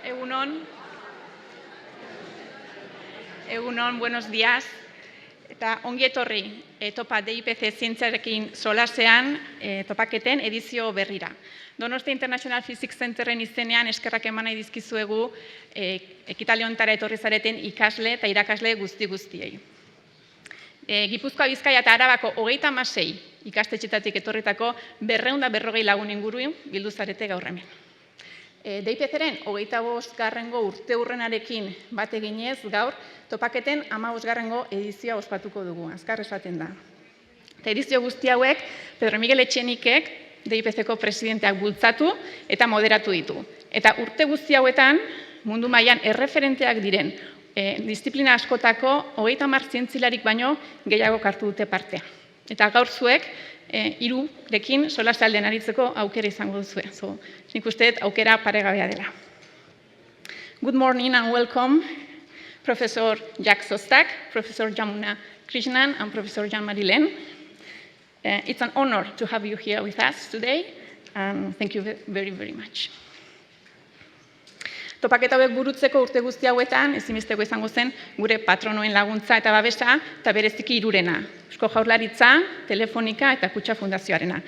Egunon, buenos días. Eta ongi etorri Topa DIPC zientziarekin solasean topaketen edizio berrira. Donostia International Physics Centerren izenean eskerrak eman nahi dizkizuegu ekitaldi honetara etorri zareten ikasle eta irakasle guztiei. Gipuzkoa, Bizkaia eta Arabako 36 ikastetxetatik etorritako 240 lagun inguru bildu zarete gaur hemen. DIPC-ren 25. urteurrenarekin bat eginez gaur topaketen 15. edizioa ospatuko dugu, azkar esaten da. Eta edizio guzti hauek Pedro Miguel Etxenikek DIPC-ko presidenteak bultzatu eta moderatu ditu. Eta urte guzti hauetan mundu mailan erreferenteak diren disiplina askotako 30 zientzilarik baino gehiago hartu dute parte. Eta gaur zuek hirurekin solasaldean aritzeko aukera izango duzue. Nik uste dut aukera paregabea dela. Good morning and welcome, Professor Szostak, Professor Yamuna Krishnan, and Professor Lehn. It's an honor to have you here with us today, and thank you very, very much. Topaketa hauek burutzeko urte guzti hauetan, ezinbesteko izango zen gure patronoen laguntza eta babesa, eta bereziki hirurena. Eusko Jaurlaritza, Telefonika eta Kutxa Fundazioarena.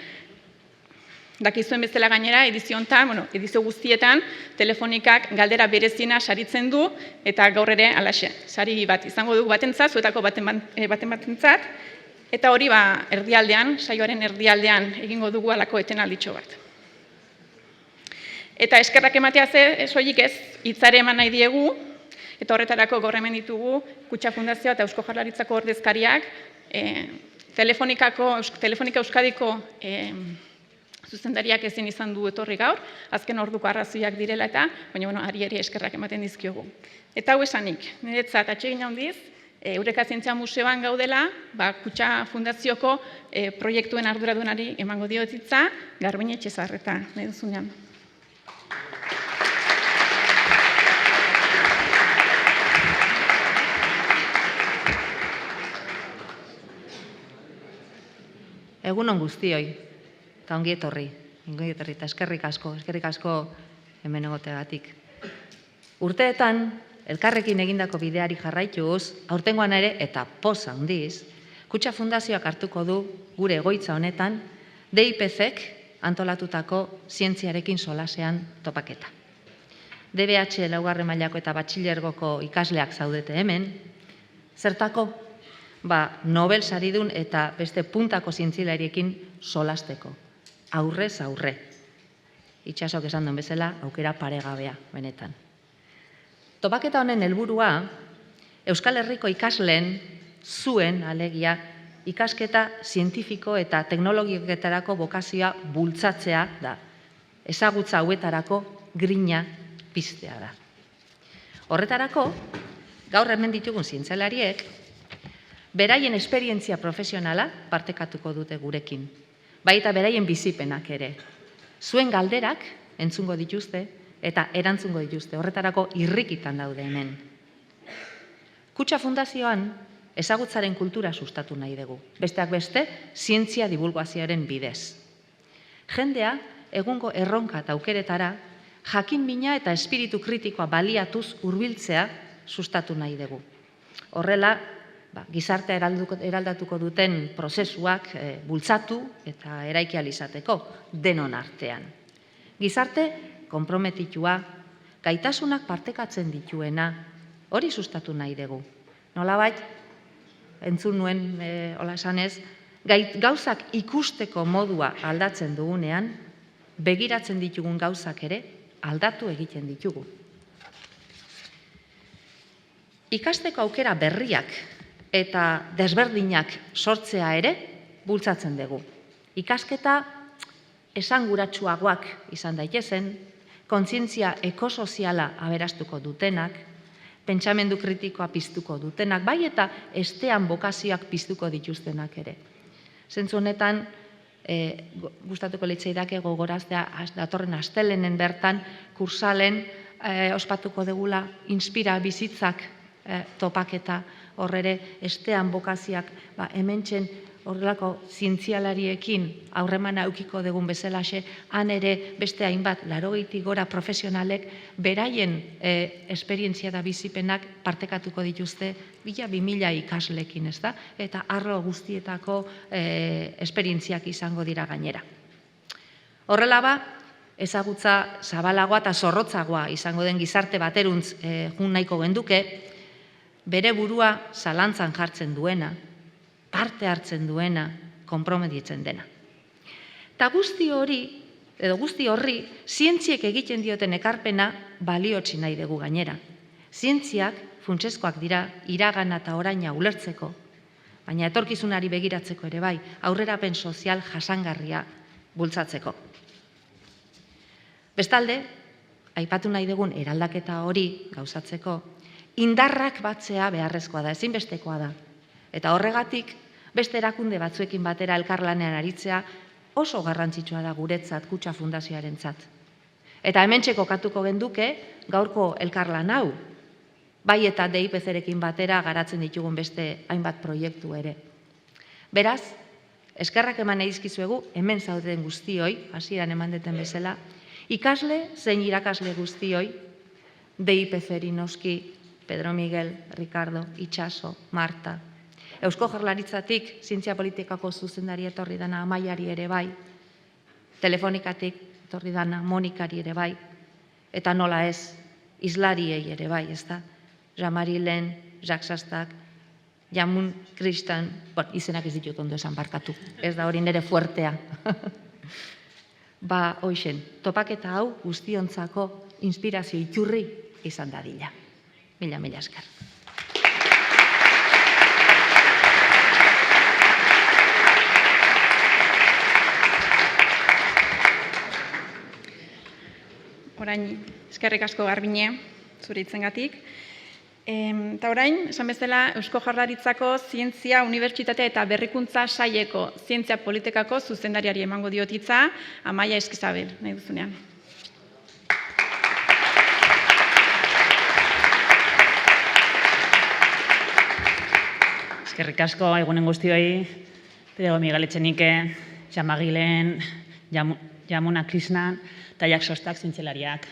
Dakizuen bezala gainera, edizio guztietan, Telefonikak galdera bereziena saritzen du, eta gaur ere alaxe. Sari bat izango dugu batentzat, zuetako baten batentzat, eta hori erdialdean, saioaren erdialdean egingo dugu halako etenalditxo bat. Eta eskerrak ematea soilik ez, hitzare eman nahi diegu, eta horretarako gaur hemen ditugu Kutxa Fundazioa eta Eusko Jaurlaritzako ordezkariak, Telefonika Euskadiko zuzendariak ezin izan du etorri gaur, azken orduko arrazoiak direla eta, baina ari eskerrak ematen dizkiogu. Eta hau esanik, niretzat atsegin handiz, Eureka Zientzia Museoan gaudela, Kutxa Fundazioko proiektuen arduradunari emango diotitza, Garbine Etxezarreta, nahi duzunean. Egunon guztioi, eta ongi etorri, eta eskerrik asko hemen egoteagatik. Urteetan, elkarrekin egindako bideari jarraituz, aurtengoan ere eta poza handiz, Kutxa Fundazioak hartuko du gure egoitza honetan DIPC-ek antolatutako zientziarekin solasean topaketa. DBH laugarren mailako eta batxilergoko ikasleak zaudete hemen, zertako? Nobel saridun eta beste puntako zientzilariekin solasteko. Aurrez aurre. Itxasok esan duen bezala, aukera paregabea, benetan. Topaketa honen helburua, Euskal Herriko ikasleen zuen alegia ikasketa zientifiko eta teknologietarako bokazioa bultzatzea da. Ezagutza hauetarako grina piztea da. Horretarako, gaur hemen ditugun zientzialariek, beraien esperientzia profesionala partekatuko dute gurekin, baita beraien bizipenak ere. Zuen galderak entzungo dituzte eta erantzungo dituzte, horretarako irrikitan daude hemen. Kutxa Fundazioan ezagutzaren kultura sustatu nahi dugu, besteak beste, zientzia divulgazioaren bidez. Jendea, egungo erronka eta aukeretara, jakin-mina eta espiritu kritikoa baliatuz hurbiltzea sustatu nahi dugu. Horrela, gizartea eraldatuko duten prozesuak bultzatu eta eraiki ahal izateko denon artean. Gizarte konprometitua, gaitasunak partekatzen dituena, hori sustatu nahi dugu. Nolabait, entzun nuen, hola esanez, gauzak ikusteko modua aldatzen dugunean, begiratzen ditugun gauzak ere aldatu egiten ditugu. Ikasteko aukera berriak eta desberdinak sortzea ere bultzatzen dugu. Ikasketa esanguratsuagoak izan daitezen, kontzientzia ekosoziala aberastuko dutenak, pentsamendu kritikoa piztuko dutenak, bai eta estean bokazioak piztuko dituztenak ere. Zentzu honetan, gustatuko litzaidake gogoraztea datorren astelenen bertan kursalen ospatuko degula inspira bizitzak topaketa, horre ere estean bokazioak hementxen horrelako zientzialariekin aurremana eukiko dugun bezalaxe, han ere beste hainbat 80 gora profesionalek beraien esperientzia da bizipenak partekatuko dituzte 2000 ikaslekin, ez da? Eta arlo guztietako esperientziak izango dira gainera. Horrela ba, ezagutza zabalagoa eta zorrotzagoa izango den gizarte bateruntz jun nahiko genduke, bere burua zalantzan jartzen duena, parte hartzen duena, konprometitzen dena. Eta guzti horri, zientziek egiten dioten ekarpena baliotsi nahi dugu gainera. Zientziak funtsezkoak dira iragana eta oraina ulertzeko, baina etorkizunari begiratzeko ere bai, aurrerapen sozial jasangarria bultzatzeko. Bestalde, aipatu nahi dugun eraldaketa hori gauzatzeko, indarrak batzea beharrezkoa da, ezinbestekoa da. Eta horregatik, beste erakunde batzuekin batera elkarlanean aritzea oso garrantzitsua da guretzat Kutxa Fundazioarentzat. Eta hementxe kokatuko genduke gaurko elkarlan hau, bai eta DIPC-rekin batera garatzen ditugun beste hainbat proiektu ere. Beraz, eskerrak eman edizkizuegu, hemen zauden guztioi, hasieran eman deten bezala, ikasle zein irakasle guztioi, DIPC-ri noski, Pedro Miguel, Ricardo, Itxaso, Marta, Eusko Jaurlaritzatik zientzia politikako zuzendari etorri dana Amaiari ere bai, telefonikatik etorri dana Monikari ere bai, eta nola ez, izlariei ere bai, ez da? Lehn, Szostak, Yamuna Krishnan, izenak ez ditut ondo esan barkatu, ez da hori nire fuertea. Ba, hoixen, topaketa hau guztiontzako inspirazio iturri izan dadila. Mila esker. Orain, eskerrik asko Garbine, zure hitzengatik. Eta orain, esan bezala, Eusko Jaurlaritzako Zientzia, Unibertsitate eta Berrikuntza Saileko Zientzia Politikako zuzendariari emango diot hitza, Amaia Eskizabel, nahi duzunean. Eskerrik asko, egunen guztioi, Pedro Miguel Etxenikek, Lehn, Yamuna Krishnan, eta Szostak zientzialariak.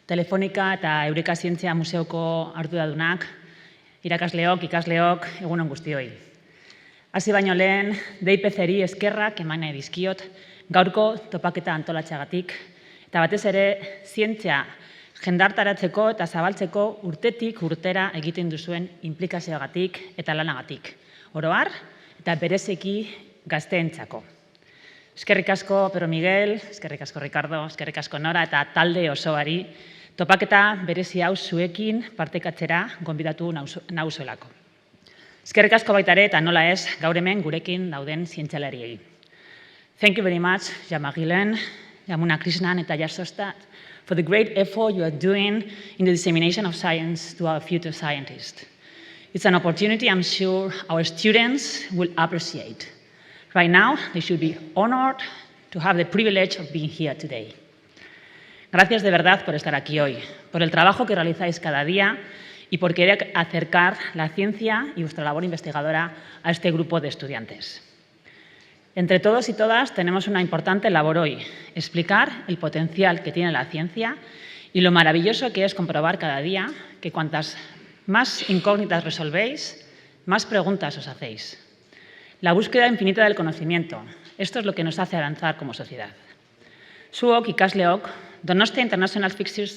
Telefonika eta Eureka Zientzia Museoko arduradunak, irakasleok, ikasleok, egunen guztioi. Hasi baino lehen, DIPC-ri eskerrak eman nahi dizkiot, gaurko topaketa antolatzeagatik, eta batez ere zientzia jendartaratzeko eta zabaltzeko urtetik urtera egiten duzuen inplikazioagatik eta lanagatik. Oro har, eta berezeki gazteentzako. Eskerrik asko Pedro Miguel, eskerrik asko Ricardo, eskerrik asko Nora eta talde osoari topaketa berezi hau zuekin partekatzera gonbidatu nauzuelako. Eskerrik asko baita ere eta nola ez gaur hemen gurekin dauden zientzialariei. Thank you very much, Lehn, Yamuna Krishnan eta Szostak, for the great effort you are doing in the dissemination of science to our future scientists. It's an opportunity I'm sure our students will appreciate. Right now, they should be honored to have the privilege of being here today. Gracias de verdad por estar aquí hoy, por el trabajo que realizáis cada día y por querer acercar la ciencia y vuestra labor investigadora a este grupo de estudiantes. Entre todos y todas tenemos una importante labor hoy, explicar el potencial que tiene la ciencia y lo maravilloso que es comprobar cada día que cuantas más incógnitas resolvéis, más preguntas os hacéis. La búsqueda infinita del conocimiento. Esto es lo que nos hace avanzar como sociedad. Zuok, ikasleok, Donostia International Physics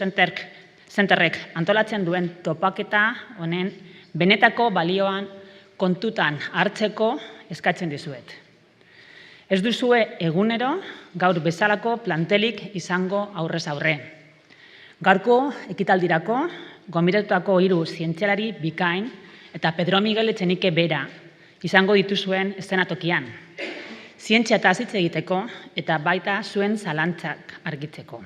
Centerrek antolatzen duen topaketa honen benetako balioan kontutan hartzeko eskatzen dizuet. Ez duzue egunero gaur bezalako plantelik izango aurrez aurre. Gaurko ekitaldirako, gonbidatutako 3 zientzialari bikain eta Pedro Miguel Etxenikek bera izango dituzuen eszenatokian. Zientzia eta hitz egiteko eta baita zuen zalantzak argitzeko.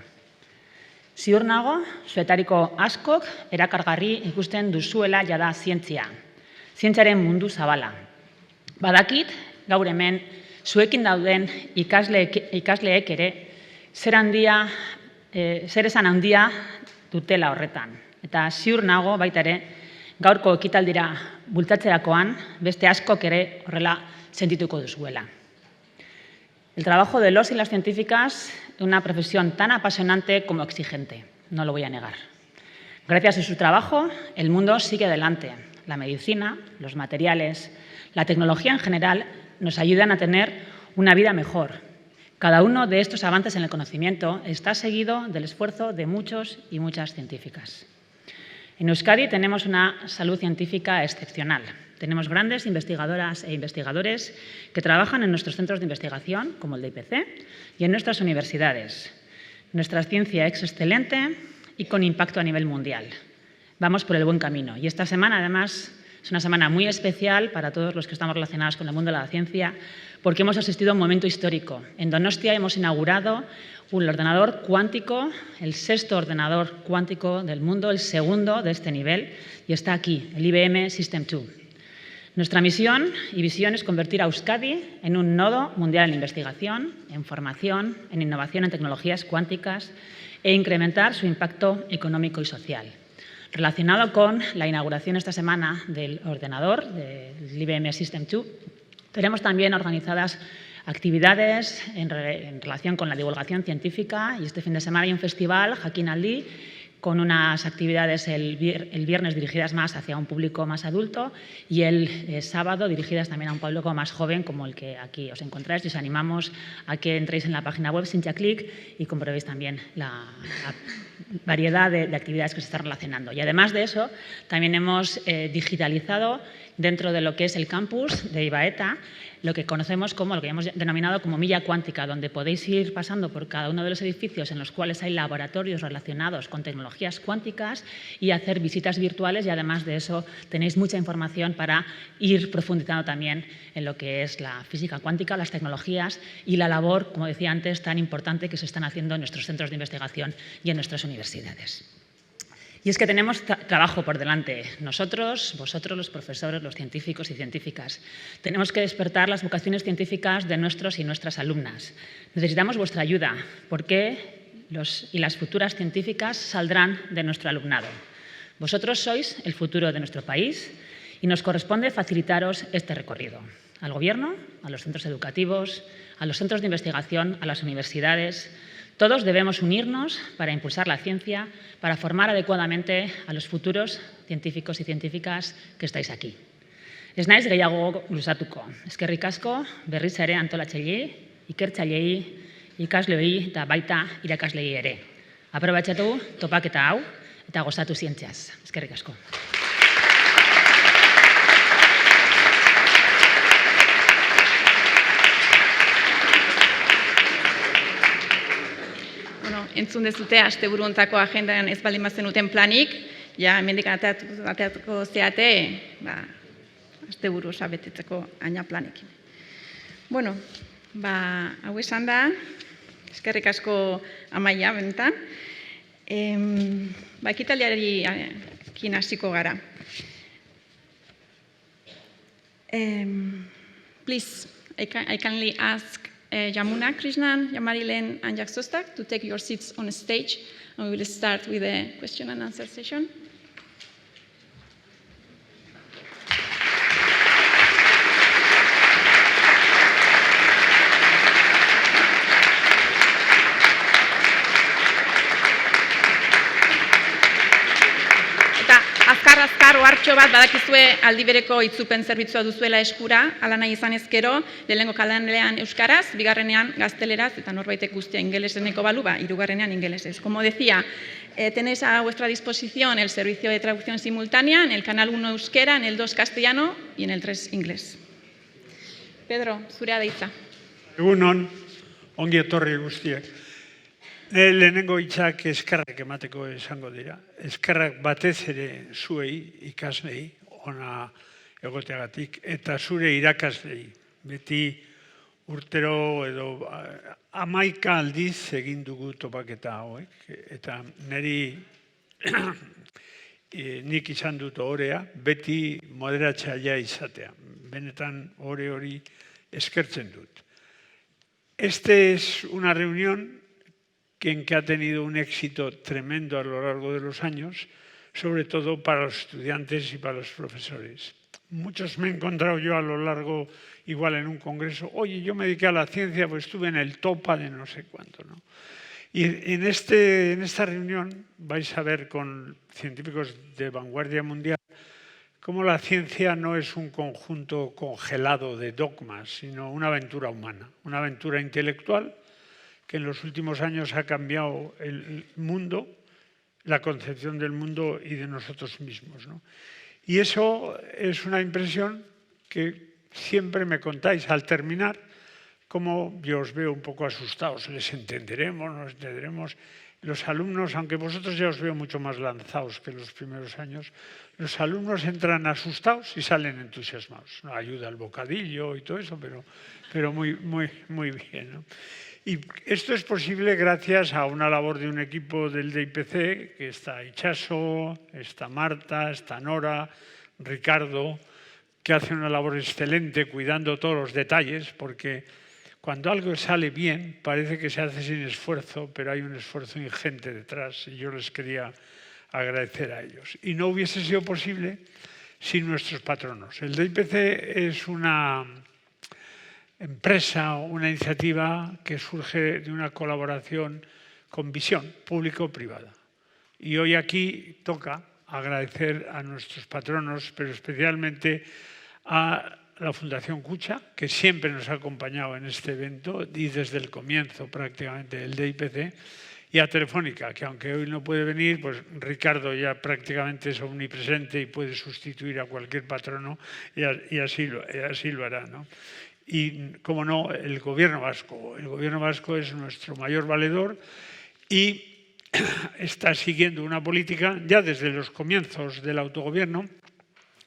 Ziur nago, zuetariko askok erakargarri ikusten duzuela jada zientzia. Zientziaren mundu zabala. Badakit, gaur hemen, zuekin dauden ikasleek ere zer esan handia dutela horretan. Eta ziur nago baita ere, gaurko ekitaldira bultatzerakoan, beste askok ere horrela sentituko duzuela. El trabajo de los y las científicas es una profesión tan apasionante como exigente, no lo voy a negar. Gracias a su trabajo, el mundo sigue adelante. La medicina, los materiales, la tecnología en general nos ayudan a tener una vida mejor. Cada uno de estos avances en el conocimiento está seguido del esfuerzo de muchos y muchas científicas. En Euskadi tenemos una salud científica excepcional. Tenemos grandes investigadoras e investigadores que trabajan en nuestros centros de investigación, como el DIPC, y en nuestras universidades. Nuestra ciencia es excelente y con impacto a nivel mundial. Vamos por el buen camino. Y esta semana, además, es una semana muy especial para todos los que estamos relacionados con el mundo de la ciencia, porque hemos asistido a un momento histórico. En Donostia hemos inaugurado un ordenador cuántico, el 6º ordenador cuántico del mundo, el 2º de este nivel, y está aquí, el IBM System 2. Nuestra misión y visión es convertir a Euskadi en un nodo mundial en investigación, en formación, en innovación en tecnologías cuánticas e incrementar su impacto económico y social. Relacionado con la inauguración esta semana del ordenador, del IBM System 2, tenemos también organizadas actividades en relación con la divulgación científica y este fin de semana hay un festival, jakin-mina, con unas actividades el viernes dirigidas más hacia un público más adulto y el sábado dirigidas también a un público más joven como el que aquí os encontráis. Y os animamos a que entréis en la página web Sinchaclick y comprobéis también la variedad de actividades que se están relacionando. Y además de eso, también hemos digitalizado dentro de lo que es el campus de Ibaeta, lo que conocemos como, lo que hemos denominado como milla cuántica, donde podéis ir pasando por cada uno de los edificios en los cuales hay laboratorios relacionados con tecnologías cuánticas y hacer visitas virtuales y además de eso tenéis mucha información para ir profundizando también en lo que es la física cuántica, las tecnologías y la labor, como decía antes, tan importante que se están haciendo en nuestros centros de investigación y en nuestras universidades. Y es que tenemos trabajo por delante. Nosotros, vosotros, los profesores, los científicos y científicas, tenemos que despertar las vocaciones científicas de nuestros y nuestras alumnas. Necesitamos vuestra ayuda, porque los y las futuras científicas saldrán de nuestro alumnado. Vosotros sois el futuro de nuestro país y nos corresponde facilitaros este recorrido. Al Gobierno, a los centros educativos, a los centros de investigación, a las universidades. Todos debemos unirnos para impulsar la ciencia, para formar adecuadamente a los futuros científicos y científicas que estáis aquí. Ez naiz gehiago luzatuko. Eskerrik asko berriz ere antolatzailei, ikertzaileei, ikasleei eta baita irakasleei ere. Aprobatxatu topaketa hau eta gozatu zientziaz. Eskerrik asko. Entzun dezute, asteburu hontako agendan ez baldin bazenuten planik, ja, hemendik ateratuko zeate, asteburu osa betetzeko aina planekin. Bueno, hau esan da, eskerrik asko Amaia, benetan. Ekitaldiarekin hasiko gara. Please, I kindly ask Yamuna Krishnan, Lehn, and Szostak to take your seats on stage, and we will start with the question and answer session. Azkar ohartxo bat badakizue aldibereko itzupen zerbitzua duzuela eskura, hala nahi izan ezkero, lehenengo kalendarean euskaraz, bigarrenean gazteleraz, eta norbaitek guztia ingeleseneko balu, hirugarrenean ingelesez. Como decía, tenéis a vuestra disposición el servicio de traducción simultánea en el canal 1 euskera, en el 2 castellano y en el 3 inglés. Pedro, zurea da hitza. Egunon, ongi etorri guztiek. Lehenengo hitzak eskerrak emateko esango dira. Eskerrak batez ere zuei, ikaslei, ona egoteagatik, eta zure irakaslei. Beti urtero edo 11 aldiz egin dugu topaketa hauek. Eta nik izan dut ohorea, beti moderatzailea izatea. Benetan hori eskertzen dut. Este es una reunión que ha tenido un éxito tremendo a lo largo de los años, sobre todo para los estudiantes y para los profesores. Muchos me he encontrado yo a lo largo, igual en un congreso, oye, yo me dediqué a la ciencia, pues estuve en el Topa de no sé cuánto, ¿no? Y en esta reunión vais a ver con científicos de vanguardia mundial cómo la ciencia no es un conjunto congelado de dogmas, sino una aventura humana, una aventura intelectual que en los últimos años ha cambiado el mundo, la concepción del mundo y de nosotros mismos, ¿no? Y eso es una impresión que siempre me contáis al terminar, como yo os veo un poco asustados. ¿Les entenderemos? ¿Nos entenderemos? Los alumnos, aunque vosotros ya os veo mucho más lanzados que los primeros años, los alumnos entran asustados y salen entusiasmados. No ayuda el bocadillo y todo eso, pero muy bien, ¿no? Y esto es posible gracias a una labor de un equipo del DIPC, que está Itxaso, está Marta, está Nora, Ricardo, que hace una labor excelente cuidando todos los detalles, porque cuando algo sale bien parece que se hace sin esfuerzo, pero hay un esfuerzo ingente detrás y yo les quería agradecer a ellos. Y no hubiese sido posible sin nuestros patronos. El DIPC es una empresa, una iniciativa que surge de una colaboración con visión público-privada. Y hoy aquí toca agradecer a nuestros patronos, pero especialmente a la Fundación Kutxa, que siempre nos ha acompañado en este evento y desde el comienzo prácticamente del DIPC, y a Telefónica, que aunque hoy no puede venir, pues Ricardo ya prácticamente es omnipresente y puede sustituir a cualquier patrono y así lo hará, ¿no? Y, como no, el gobierno vasco. El gobierno vasco es nuestro mayor valedor y está siguiendo una política ya desde los comienzos del autogobierno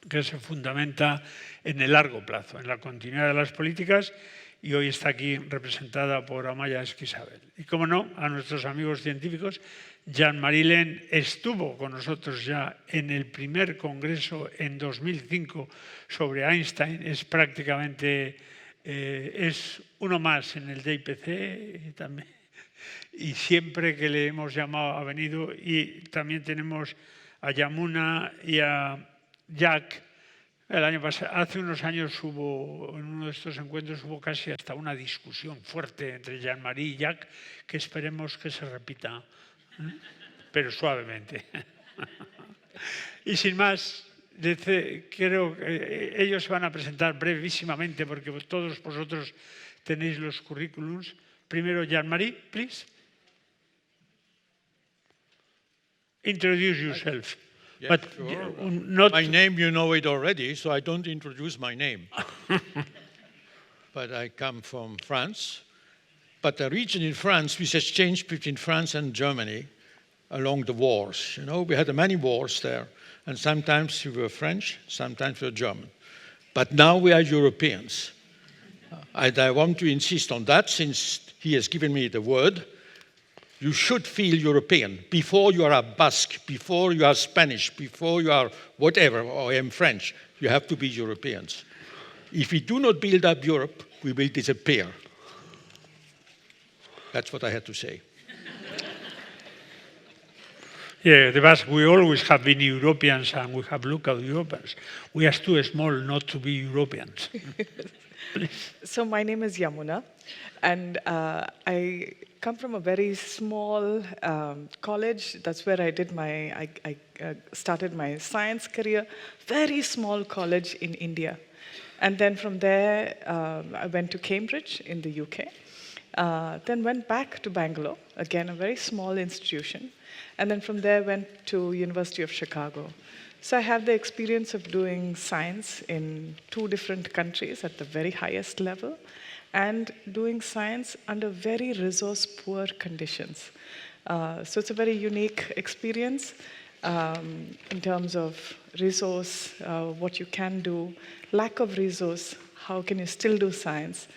que se fundamenta en el largo plazo, en la continuidad de las políticas, y hoy está aquí representada por Amaya Esquisabel. Y, como no, a nuestros amigos científicos. Jean-Marie Lehn estuvo con nosotros ya en el primer congreso en 2005 sobre Einstein, es prácticamente es uno más en el DIPC también, y siempre que le hemos llamado ha venido. Y también tenemos a Yamuna y a Jack. El año pasado, hace unos años hubo, en uno de estos encuentros hubo casi hasta una discusión fuerte entre Jean-Marie y Jack, que esperemos que se repita, pero suavemente. Y sin más, creo que ellos se van a presentar brevísimamente porque todos vosotros tenéis los currículums. Primero, Jean-Marie, please. Introduce yourself. Yeah, But sure. not... My name, you know it already, so I don't introduce my name. But I come from France. But the region in France, which has changed between France and Germany along the wars. You know, we had many wars there. And sometimes we were French, sometimes we were German. But now we are Europeans. And I want to insist on that, since he has given me the word. You should feel European before you are a Basque, before you are Spanish, before you are whatever, or I am French. You have to be Europeans. If we do not build up Europe, we will disappear. That's what I had to say. Yeah, the Basque, we always have been Europeans and we have looked at Europeans. We are too small not to be Europeans. So my name is Yamuna, and I come from a very small college. That's where I did I started my science career. Very small college in India. And then from there, I went to Cambridge in the UK. Then went back to Bangalore, again a very small institution. And then from there went to University of Chicago. So I have the experience of doing science in 2 different countries at the very highest level, and doing science under very resource-poor conditions. So it's a very unique experience in terms of resource, what you can do, lack of resource, how can you still do science.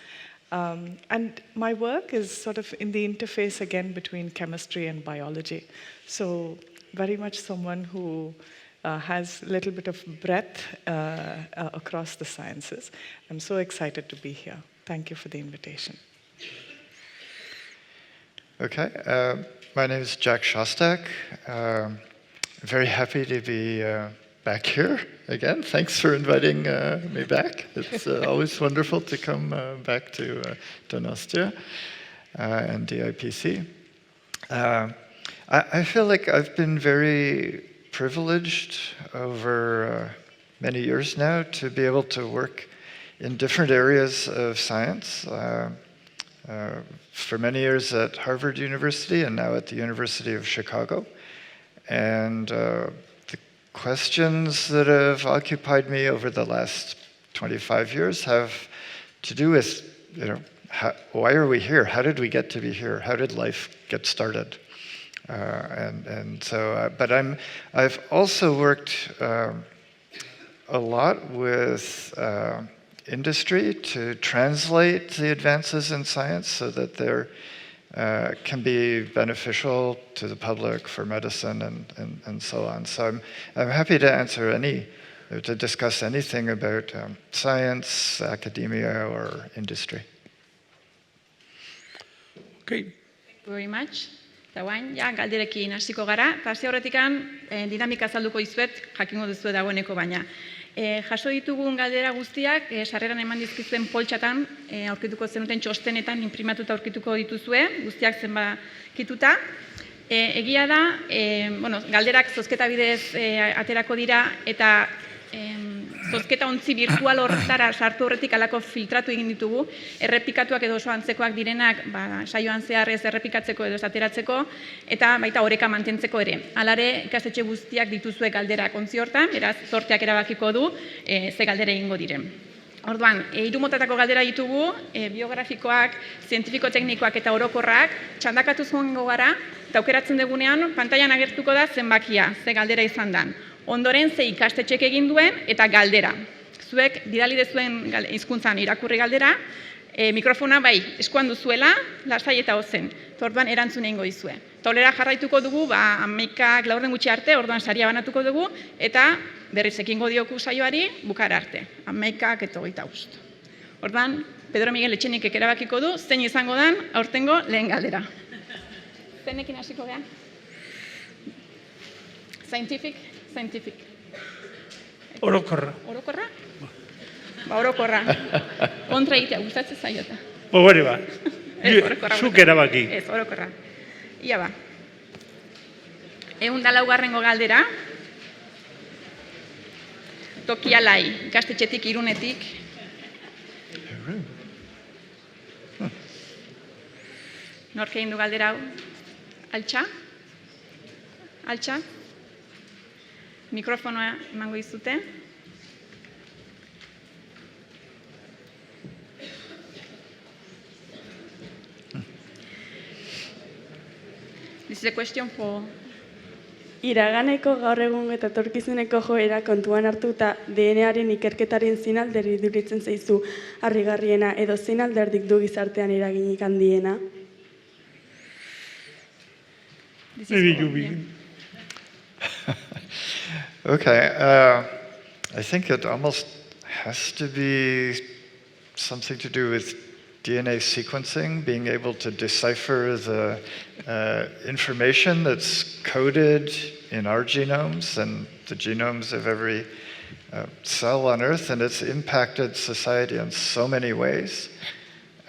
And my work is sort of in the interface again between chemistry and biology. So very much someone who has a little bit of breadth across the sciences. I'm so excited to be here. Thank you for the invitation. Okay, my name is Jack Szostak. Very happy to be back here again. Thanks for inviting me back. It's always wonderful to come back to Donostia and DIPC. I feel like I've been very privileged over many years now to be able to work in different areas of science. For many years at Harvard University and now at the University of Chicago. And the questions that have occupied me over the last 25 years have to do with, why are we here? How did we get to be here? How did life get started? But I've also worked a lot with industry to translate the advances in science so that they can be beneficial to the public for medicine and so on. So I'm happy to answer to discuss anything about science, academia, or industry. Okay. Thank you very much. Eta guain, galderekin hasiko gara, eta hasi horretikan dinamika azalduko dizuet, jakingo duzu dagoeneko baina. Jaso ditugun galdera guztiak, sarreran eman dizkizuen poltsatan, aurkituko zenuten txostenetan, imprimatuta aurkituko dituzue, guztiak zenbakituta. Egia da, galderak zozketa bidez aterako dira, eta zozketa ontzi virtual horretara sartu horretik alako filtratu egin ditugu, errepikatuak edo oso antzekoak direnak saioan zehar ez errepikatzeko edo ez ateratzeko, eta baita oreka mantentzeko ere. Halare, ikastetxe guztiak dituzue galderak ontzi hortan, beraz, zorteak erabakiko du ze galdera egingo diren. Orduan, 3 motatako galdera ditugu, biografikoak, zientifiko-teknikoak eta orokorrak, txandakatuz joango gara, eta aukeratzen dugunean, pantailan agertuko da zenbakia, ze galdera izan dan. Ondoren ze ikastetxek egin duen eta galdera. Zuek bidali dezuen hizkuntzan irakurri galdera, mikrofona bai, eskuan duzuela, lasai eta ozen. Orduan erantzun egingo dizue. Tolera jarraituko dugu, 11 laurden gutxi arte, orduan saria banatuko dugu, eta berriz ekingo dioku saioari bukara arte. 11 eta 25. Orduan, Pedro Miguel Etxenikek erabakiko du, zein izango dan aurtengo lehen galdera. Zeinekin hasiko gean? Scientific. Orokorra. Orokorra? Orokorra. Kontra egitea, gustatzen zaiota. Hori ba. Zuk erabaki. Ez, orokorra. Ia ba. 104. galdera. Tokialai, ikastetxetik, Irunetik. Nork egin du galdera hau? Altxa? Mikrofonoa emango dizute. This is a question for... Iraganeko, gaur egun eta etorkizuneko joera kontuan hartuta DNA-aren ikerketaren zein alderdi iduritzen zaizu harrigarriena edo zein alderdik du gizartean eraginik handiena? Maybe you begin. Okay, I think it almost has to be something to do with DNA sequencing, being able to decipher the information that's coded in our genomes and the genomes of every cell on Earth, and it's impacted society in so many ways.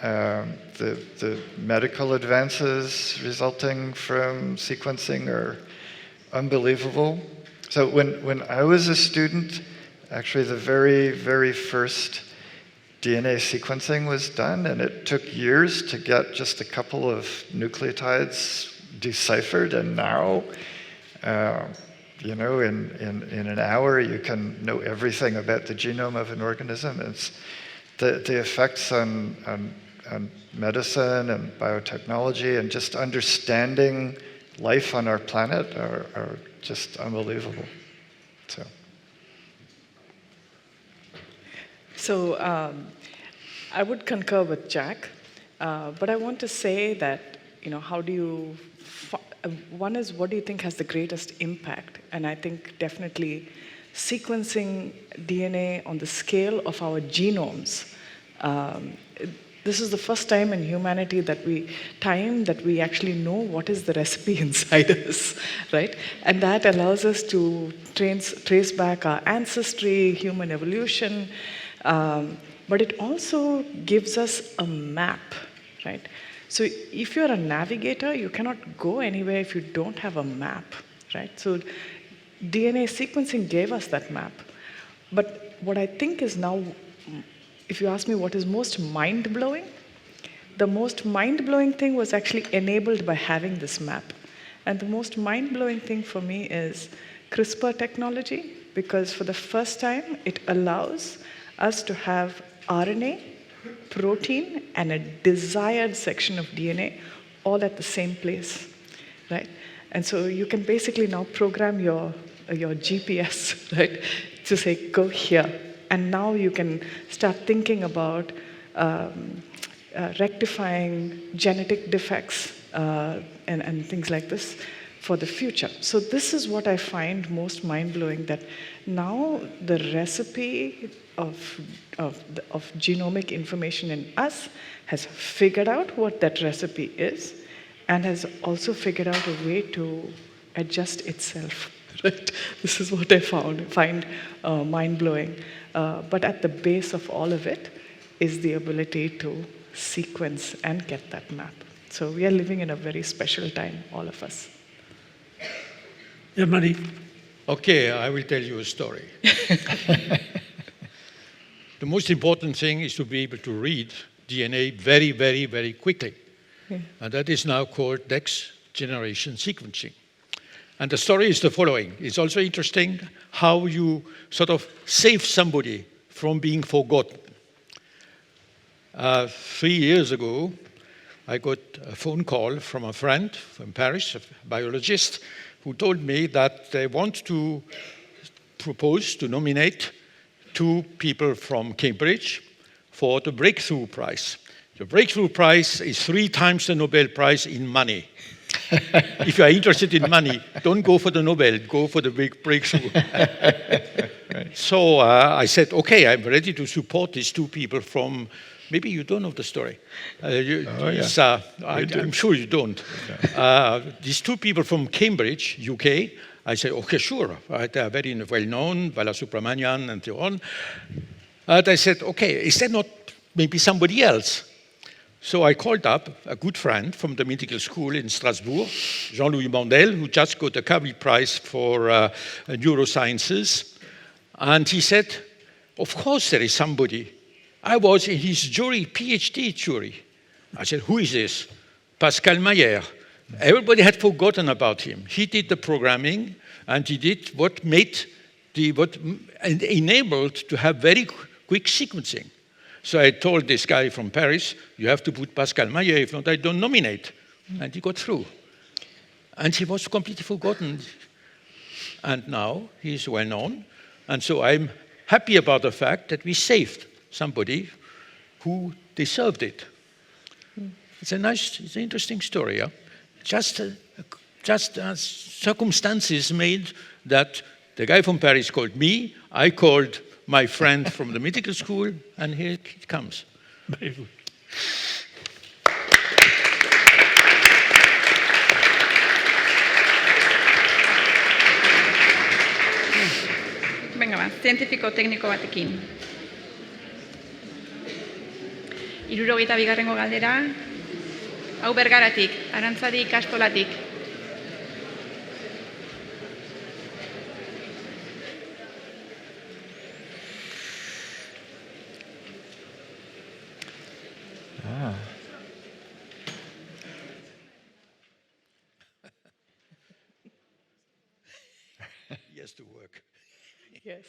The medical advances resulting from sequencing are unbelievable. So when I was a student, actually the very, very first DNA sequencing was done, and it took years to get just a couple of nucleotides deciphered, and now, in an hour you can know everything about the genome of an organism. It's the effects on medicine and biotechnology and just understanding life on our planet are just unbelievable. So I would concur with Jack, but I want to say that, how do you, one is what do you think has the greatest impact? And I think definitely sequencing DNA on the scale of our genomes, This is the first time in humanity that we actually know what is the recipe inside us, right? And that allows us to trace back our ancestry, human evolution, but it also gives us a map, right? So if you're a navigator, you cannot go anywhere if you don't have a map, right? So DNA sequencing gave us that map. But what I think is now, if you ask me what is most mind-blowing, the most mind-blowing thing was actually enabled by having this map. And the most mind-blowing thing for me is CRISPR technology, because for the first time, it allows us to have RNA, protein, and a desired section of DNA all at the same place, right? And so you can basically now program your GPS, right, to say, go here. And now you can start thinking about rectifying genetic defects and things like this for the future. So this is what I find most mind-blowing, that now the recipe of genomic information in us has figured out what that recipe is and has also figured out a way to adjust itself. Right? This is what I find mind-blowing. But at the base of all of it is the ability to sequence and get that map. So we are living in a very special time, all of us. Yeah, Mari. Okay, I will tell you a story. The most important thing is to be able to read DNA very, very, very quickly. Yeah. And that is now called next generation sequencing. And the story is the following. It's also interesting how you sort of save somebody from being forgotten. 3 years ago, I got a phone call from a friend from Paris, a biologist, who told me that they want to propose to nominate 2 people from Cambridge for the Breakthrough Prize. The Breakthrough Prize is 3 times the Nobel Prize in money. If you are interested in money, don't go for the Nobel, go for the big breakthrough. Right. So I said, okay, I'm ready to support these 2 people from, maybe you don't know the story. I'm sure you don't. These 2 people from Cambridge, UK, I said, okay, sure. They are very well known, Balasubramanian and so on. And I said, okay, is there not maybe somebody else? So I called up a good friend from the medical school in Strasbourg, Jean-Louis Mandel, who just got a Cabri Prize for neurosciences. And he said, of course there is somebody. I was in his jury, PhD jury. I said, who is this? Pascal Mayer. Everybody had forgotten about him. He did the programming, and he did what enabled to have very quick sequencing. So I told this guy from Paris, you have to put Pascal Mayer, if not, I don't nominate. And he got through. And he was completely forgotten. And now he's well known. And so I'm happy about the fact that we saved somebody who deserved it. It's an interesting story. Yeah? Just circumstances made that the guy from Paris called me, I called my friend from the medical school, and here it comes. Very good. Venga, zientifiko-tekniko batekin. 72. galdera, hau Bergaratik, Arantzadi ikastolatik. Yes, to work. Yes.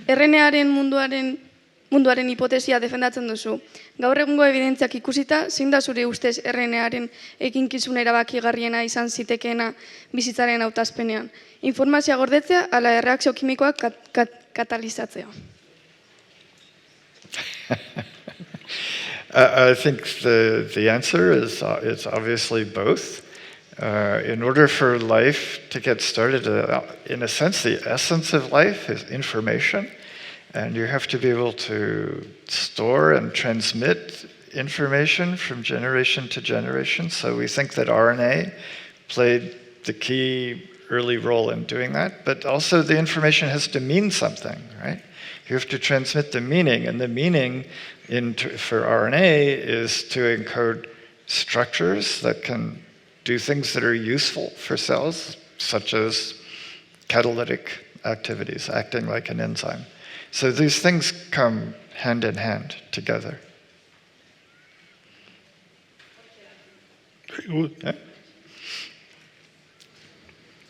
RNA-aren munduaren hipotesia defendatzen duzu. Gaur egungo evidentziak ikusita, zein da zure ustez RNA-aren eginkizun erabakigarriena izan zitekeena bizitzaren hautazpenean? Informazioa gordetzea ala erreakzio kimikoak katalizatzea? I think the answer is it's obviously both. In order for life to get started, in a sense, the essence of life is information. And you have to be able to store and transmit information from generation to generation. So we think that RNA played the key early role in doing that, but also the information has to mean something, right? You have to transmit the meaning, and the meaning for RNA is to encode structures that can do things that are useful for cells, such as catalytic activities, acting like an enzyme. So these things come hand in hand together. Very good. Yeah?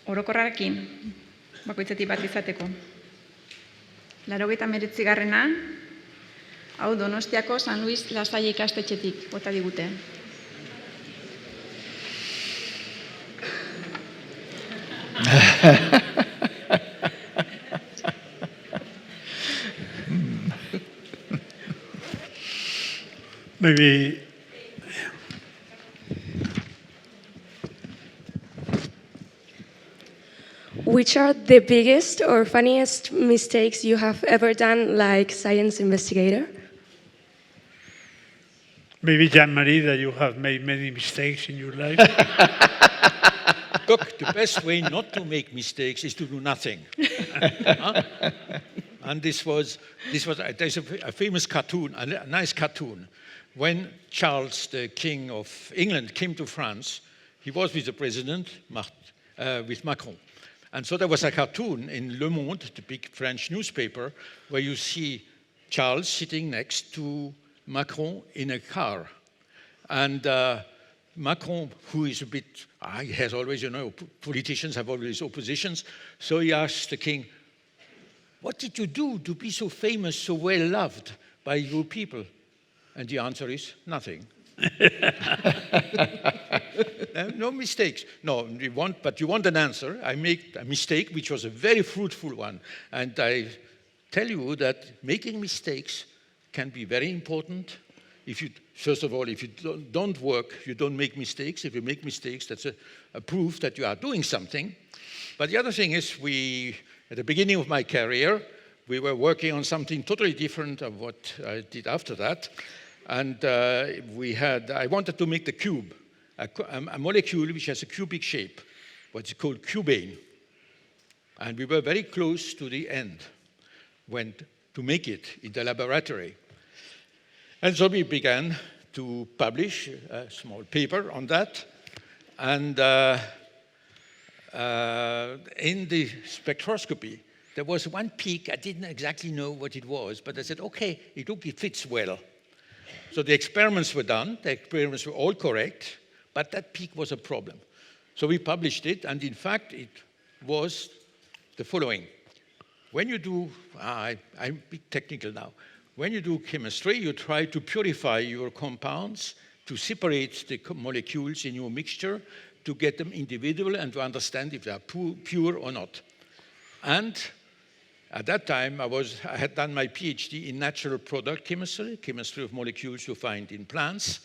Orokorrarekin, bakoitzetik bat izateko. 89garrena, hau Donostiako San Luis Lasalle ikastetxetik bota digute. Maybe Which are the biggest or funniest mistakes you have ever done, like science investigator? maybe Jean-Marie, that you have made many mistakes in your life. Look, the best way not to make mistakes is to do nothing. Huh? And there's a famous cartoon, a nice cartoon. When Charles, the King of England, came to France, he was with the president, with Macron. And so there was a cartoon in Le Monde, the big French newspaper, where you see Charles sitting next to Macron in a car. And Macron, who is a bit, he has always, politicians have always oppositions, so he asked the king, what did you do to be so famous, so well loved by your people? And the answer is nothing. No mistakes. No, but you want an answer. I made a mistake, which was a very fruitful one. And I tell you that making mistakes can be very important. First of all, if you don't work, you don't make mistakes. If you make mistakes, that's a proof that you are doing something. But the other thing is, at the beginning of my career, we were working on something totally different of what I did after that. And I wanted to make the cube, a molecule which has a cubic shape, what's called cubane. And we were very close to the end to make it in the laboratory. And so we began to publish a small paper on that. And in the spectroscopy, there was one peak. I didn't exactly know what it was, but I said, okay, it fits well. So the experiments were done, the experiments were all correct, but that peak was a problem. So we published it, and in fact, it was the following. When you do, I'm a bit technical now, when you do chemistry, you try to purify your compounds, to separate the molecules in your mixture, to get them individual and to understand if they are pure or not. And at that time, I had done my PhD in natural product chemistry of molecules you find in plants.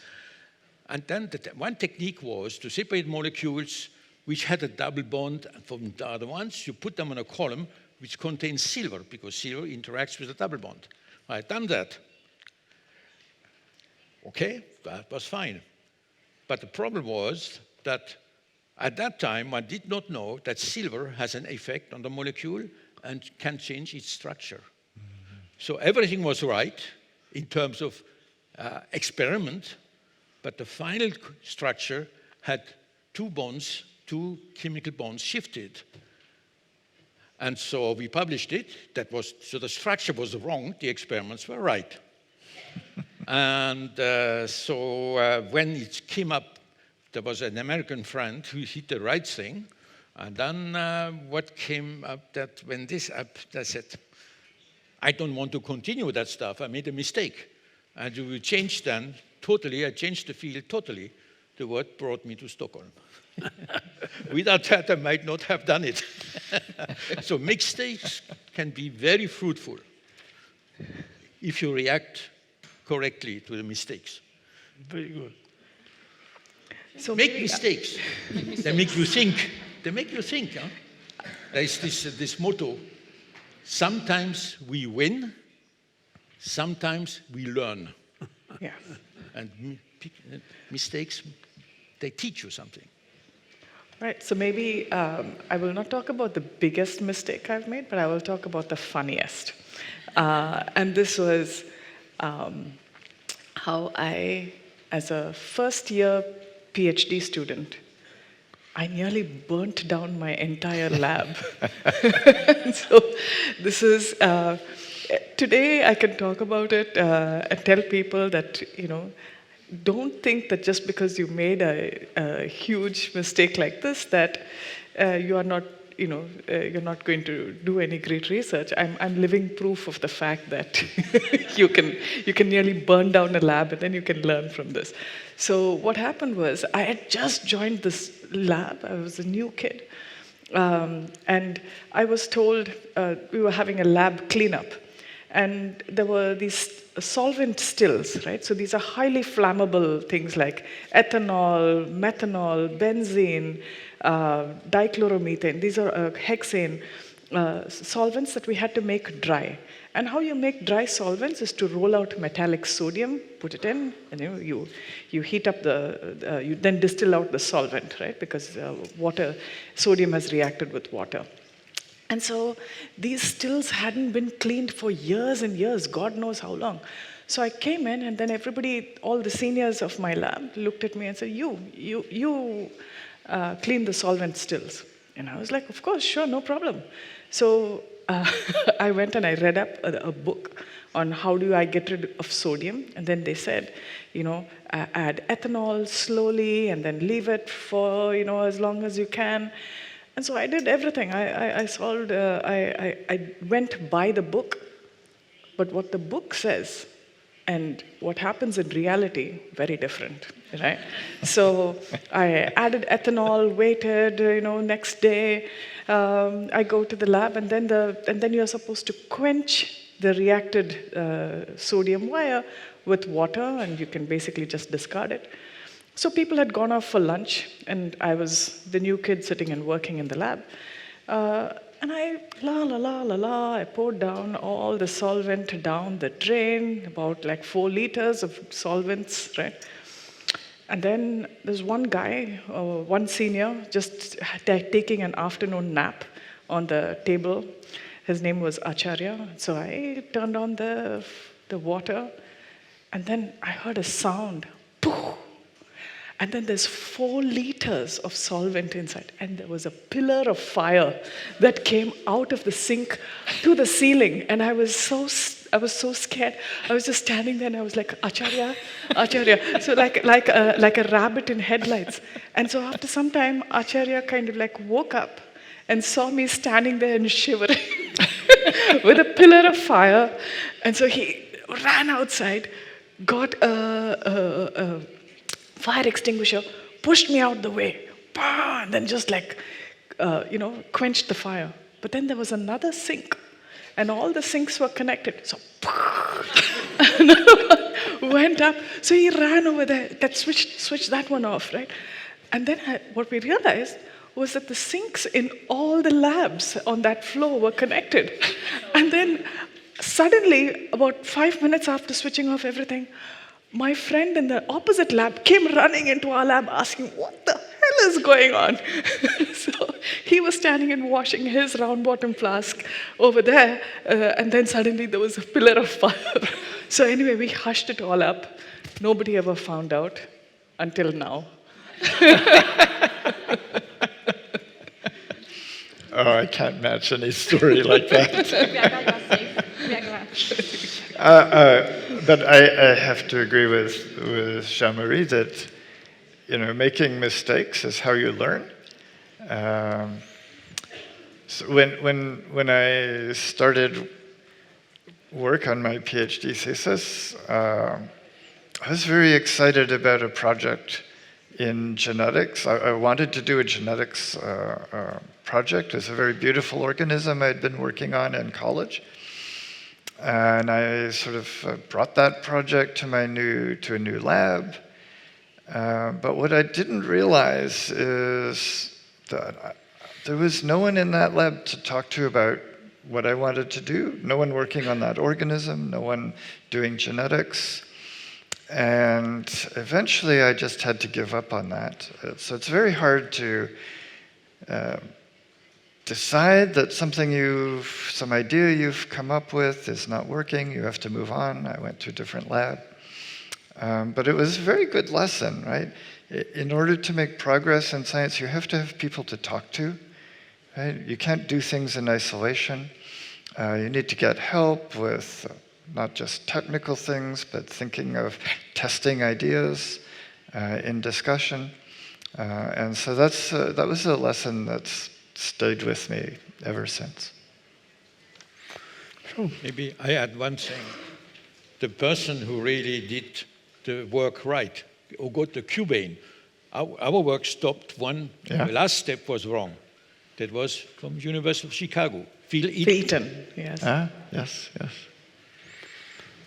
And then one technique was to separate molecules which had a double bond from the other ones. You put them on a column which contains silver, because silver interacts with a double bond. I had done that. Okay, that was fine. But the problem was that at that time, one did not know that silver has an effect on the molecule and can change its structure. Mm-hmm. So everything was right in terms of experiment, but the final structure had two chemical bonds shifted. And so we published it. So the structure was wrong, the experiments were right. And so when it came up, there was an American friend who did the right thing. And then what came up, that when this up, I said, I don't want to continue that stuff. I made a mistake. And we changed then totally, I changed the field totally to what brought me to Stockholm. Without that, I might not have done it. So mistakes can be very fruitful if you react correctly to the mistakes. Very good. So make mistakes. They make you think. They make you think. Huh? There's this motto, sometimes we win, sometimes we learn. Yeah. And mistakes, they teach you something. Right, so maybe I will not talk about the biggest mistake I've made, but I will talk about the funniest. And this was how I, as a first-year PhD student, I nearly burnt down my entire lab. So this is, today I can talk about it and tell people that, don't think that just because you made a huge mistake like this that you are not, you're not going to do any great research. I'm living proof of the fact that you can nearly burn down a lab and then you can learn from this. So what happened was I had just joined this lab. I was a new kid. And I was told we were having a lab cleanup. And there were these solvent stills, right? So these are highly flammable things like ethanol, methanol, benzene, dichloromethane. These are hexane solvents that we had to make dry. And how you make dry solvents is to roll out metallic sodium, put it in, and you heat up you then distill out the solvent, right? Because sodium has reacted with water. And so these stills hadn't been cleaned for years and years, God knows how long. So I came in, and then everybody, all the seniors of my lab, looked at me and said, you clean the solvent stills. And I was like, of course, sure, no problem. So I went and I read up a book on how do I get rid of sodium. And then they said, add ethanol slowly and then leave it for, as long as you can. And so I did everything. I went by the book, but what the book says and what happens in reality, very different, right? So I added ethanol, waited, next day, I go to the lab, and then you're supposed to quench the reacted sodium wire with water, and you can basically just discard it. So people had gone off for lunch, and I was the new kid sitting and working in the lab. And I poured down all the solvent down the drain, about like 4 liters of solvents, right? And then there's one guy, one senior, just taking an afternoon nap on the table. His name was Acharya. So I turned on the water, and then I heard a sound, poof. And then there's 4 liters of solvent inside. And there was a pillar of fire that came out of the sink to the ceiling. And I was so scared. I was just standing there and I was like, Acharya, Acharya. So like a rabbit in headlights. And so after some time, Acharya kind of like woke up and saw me standing there and shivering with a pillar of fire. And so he ran outside, got a fire extinguisher, pushed me out the way, and then just like, quenched the fire. But then there was another sink, and all the sinks were connected. So, went up. So he ran over there, that switched that one off, right? And then what we realized was that the sinks in all the labs on that floor were connected. And then suddenly, about 5 minutes after switching off everything, my friend in the opposite lab came running into our lab asking, what the hell is going on? So he was standing and washing his round bottom flask over there, and then suddenly there was a pillar of fire. So anyway, we hushed it all up. Nobody ever found out until now. Oh, I can't match any story like that. But I have to agree with Jean-Marie that making mistakes is how you learn. So when I started work on my PhD thesis, I was very excited about a project in genetics. I wanted to do a genetics project. It's a very beautiful organism I'd been working on in college. And I sort of brought that project to a new lab. But what I didn't realize is that there was no one in that lab to talk to about what I wanted to do. No one working on that organism, no one doing genetics. And eventually I just had to give up on that. So it's very hard to decide that some idea you've come up with is not working. You have to move on. I went to a different lab. But it was a very good lesson, right? In order to make progress in science, you have to have people to talk to, right? You can't do things in isolation. You need to get help with not just technical things, but thinking of testing ideas in discussion. And so that was a lesson that's stayed with me ever since. Maybe I add one thing. The person who really did the work right, who got the Cubane, our work stopped the last step was wrong. That was from University of Chicago. Phil Eaton, yes. Yes.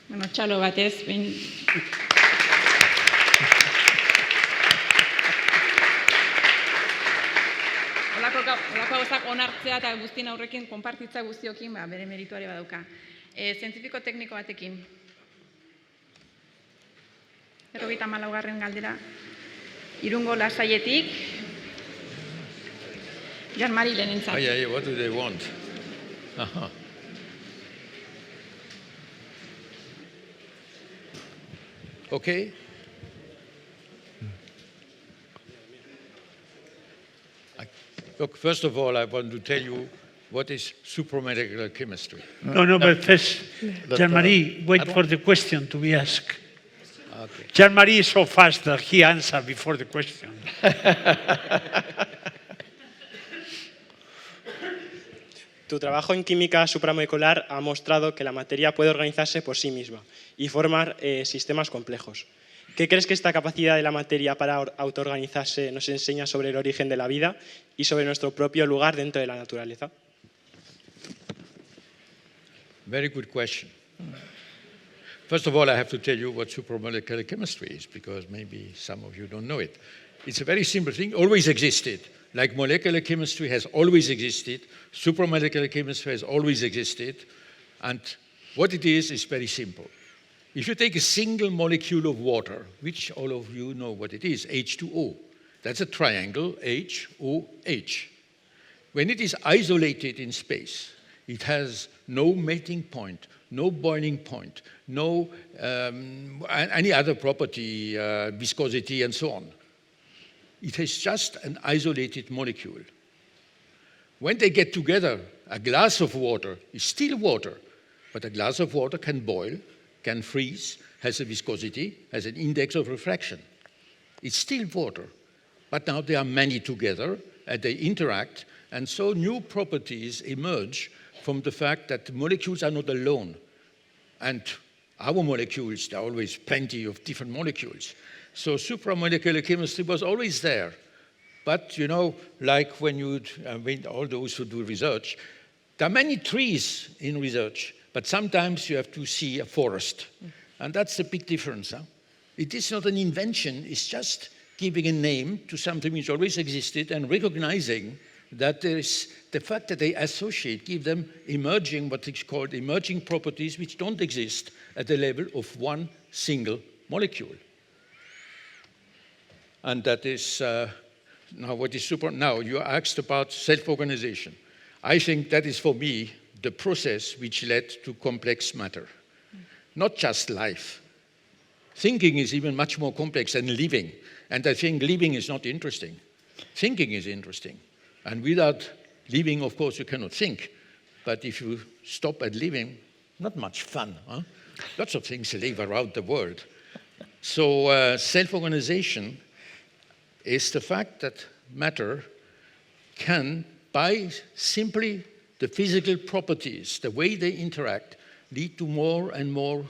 Bueno, txalo batez, behin... Olako gauzak onartzea eta guztien aurrekin konpartitza guztiokin bere merituare badauka. Zientifiko tekniko batekin. 34. galdera. Irungo lasaietik. Jan-Mari lehenentzat. What do they want? Aha. Okay. Look, first of all, I want to tell you what is supramolecular chemistry. No, but first, Jean-Marie, wait for the question to be asked. Okay. Jean-Marie is so fast that he answered before the question. Tu trabajo en química supramolecular ha mostrado que la materia puede organizarse por sí misma y formar sistemas complejos. ¿Qué crees que esta capacidad de la materia para autoorganizarse nos enseña sobre el origen de la vida y sobre nuestro propio lugar dentro de la naturaleza? Very good question. First of all, I have to tell you what supramolecular chemistry is, because maybe some of you don't know it. It's a very simple thing, always existed. Like molecular chemistry has always existed, supramolecular chemistry has always existed, and what it is very simple. If you take a single molecule of water, which all of you know what it is, H2O, that's a triangle, H-O-H. When it is isolated in space, it has no melting point, no boiling point, no any other property, viscosity and so on. It is just an isolated molecule. When they get together, a glass of water is still water, but a glass of water can boil, can freeze, has a viscosity, has an index of refraction. It's still water, but now there are many together, and they interact, and so new properties emerge from the fact that the molecules are not alone. And our molecules, there are always plenty of different molecules. So supramolecular chemistry was always there. But, you know, like when all those who do research, there are many trees in research, but sometimes you have to see a forest. And that's the big difference. Huh? It is not an invention, it's just giving a name to something which always existed and recognizing that there is the fact that they associate, give them emerging, what is called emerging properties which don't exist at the level of one single molecule. And that is now what is Now you asked about self-organization. I think that is for me the process which led to complex matter. Not just life. Thinking is even much more complex than living. And I think living is not interesting. Thinking is interesting. And without living, of course, you cannot think. But if you stop at living, not much fun. Huh? Lots of things live around the world. So self-organization is the fact that matter can, by simply the physical properties, the way they interact, lead to more and more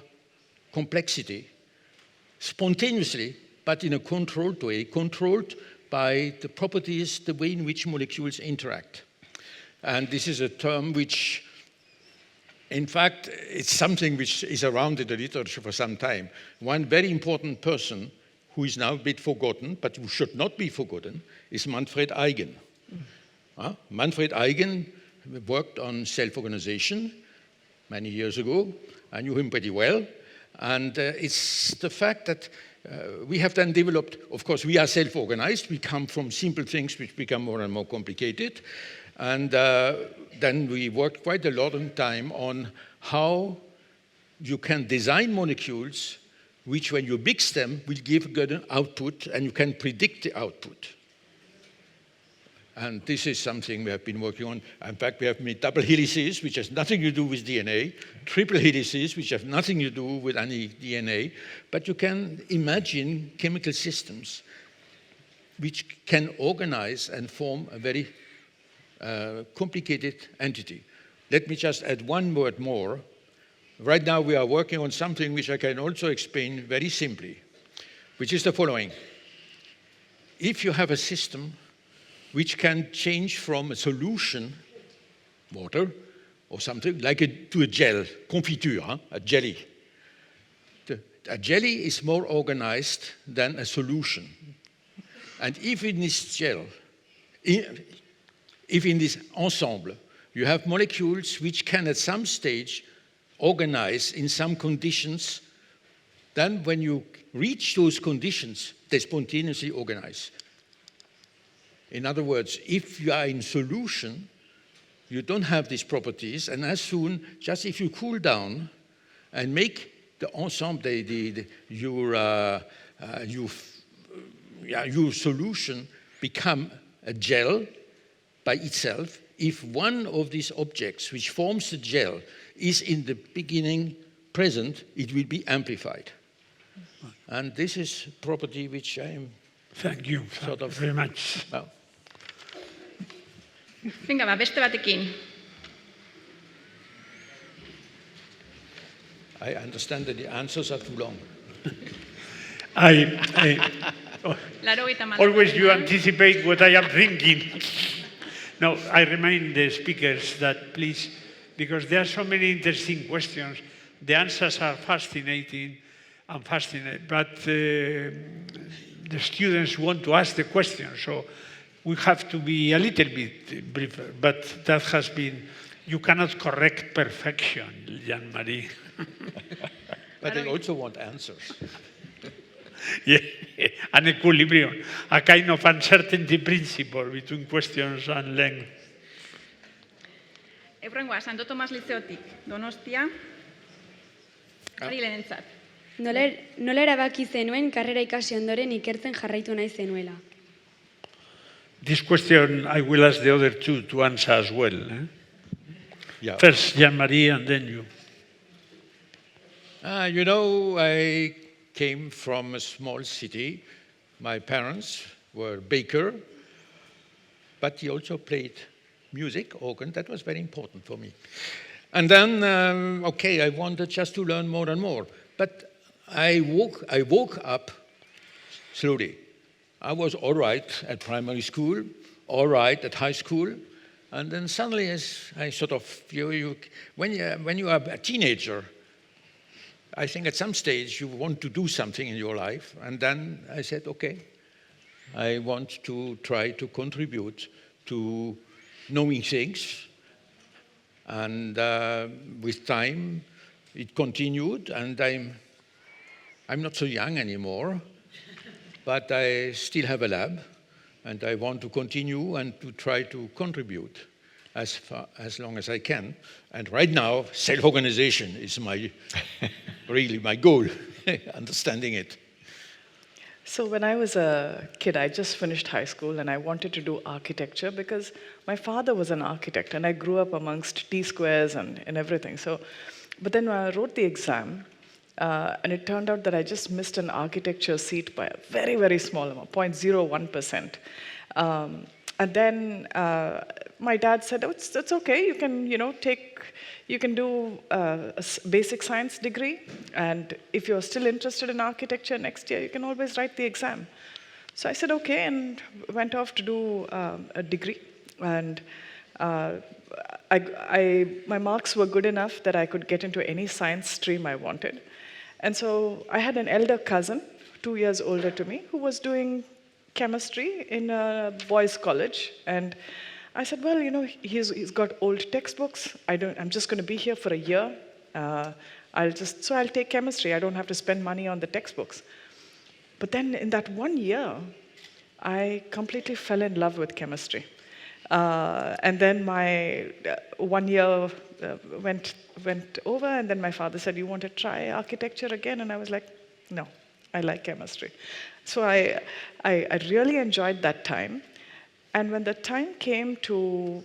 complexity, spontaneously, but in a controlled way, controlled by the properties, the way in which molecules interact. And this is a term which, in fact, it's something which is around in the literature for some time. One very important person who is now a bit forgotten, but who should not be forgotten, is Manfred Eigen. Manfred Eigen worked on self-organization many years ago. I knew him pretty well. And it's the fact that we have then developed, of course, we are self-organized. We come from simple things which become more and more complicated. And then we worked quite a lot of time on how you can design molecules which, when you mix them, will give a good output, and you can predict the output. And this is something we have been working on. In fact, we have made double helices, which has nothing to do with DNA, triple helices, which have nothing to do with any DNA. But you can imagine chemical systems which can organize and form a very complicated entity. Let me just add one word more. Right now, we are working on something which I can also explain very simply, which is the following. If you have a system which can change from a solution, water, or something, to a gel, confiture, a jelly. A jelly is more organized than a solution. And if in this gel, if in this ensemble, you have molecules which can at some stage organize in some conditions, then when you reach those conditions, they spontaneously organize. In other words, if you are in solution, you don't have these properties, and as soon, just if you cool down and make the ensemble, your solution become a gel by itself, if one of these objects which forms the gel is in the beginning present, it will be amplified. And this is a property which I am Thank you very much. Well, Venga, beste batekin. I understand that the answers are too long. Always you anticipate what I am thinking. No, I remind the speakers that please, because there are so many interesting questions, the answers are fascinating, but the students want to ask the questions, so we have to be a little bit briefer, but that has been, you cannot correct perfection, Jean-Marie. But they also want answers. Yeah, an equilibrium, a kind of uncertainty principle between questions and length. Eurrengoa, Santo Tomas Lizeotik, Donostia, ari lehenentzat. Nola erabaki zenuen karrera ikasi ondoren ikertzen jarraitu nahi zenuela? This question I will ask the other two to answer as well. Yeah. First Jean-Marie and then you. You know, I came from a small city. My parents were baker, but he also played music, organ. That was very important for me. And then, okay, I wanted just to learn more and more. But I woke up slowly. I was all right at primary school, all right at high school, and then suddenly, as I sort of, when you are a teenager, I think at some stage you want to do something in your life, and then I said, okay, I want to try to contribute to knowing things, and with time it continued, and I'm not so young anymore, but I still have a lab, and I want to continue and to try to contribute as long as I can. And right now, self-organization is really my goal, understanding it. So when I was a kid, I just finished high school, and I wanted to do architecture because my father was an architect, and I grew up amongst T-squares and everything. So, but then when I wrote the exam, and it turned out that I just missed an architecture seat by a very, very small amount, 0.01%. And then my dad said, "Oh, it's okay. You can, you can do a basic science degree, and if you're still interested in architecture next year, you can always write the exam." So I said, okay, and went off to do a degree. And my marks were good enough that I could get into any science stream I wanted. And so I had an elder cousin, 2 years older to me, who was doing chemistry in a boys' college. And I said, well, he's got old textbooks. I'm just going to be here for a year. I'll take chemistry. I don't have to spend money on the textbooks. But then in that 1 year, I completely fell in love with chemistry. And then my 1 year went over, and then my father said, you want to try architecture again? And I was like, no, I like chemistry. So I really enjoyed that time. And when the time came to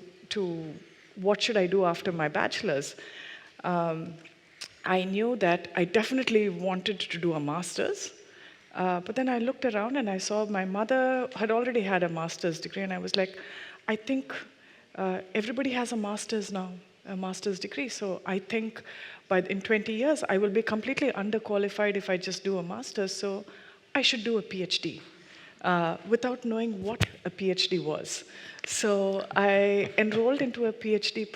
what should I do after my bachelor's, I knew that I definitely wanted to do a master's. But then I looked around and I saw my mother had already had a master's degree, and I was like, I think everybody has a master's now, a master's degree. So I think in 20 years, I will be completely underqualified if I just do a master's. So I should do a PhD without knowing what a PhD was. So I enrolled into a PhD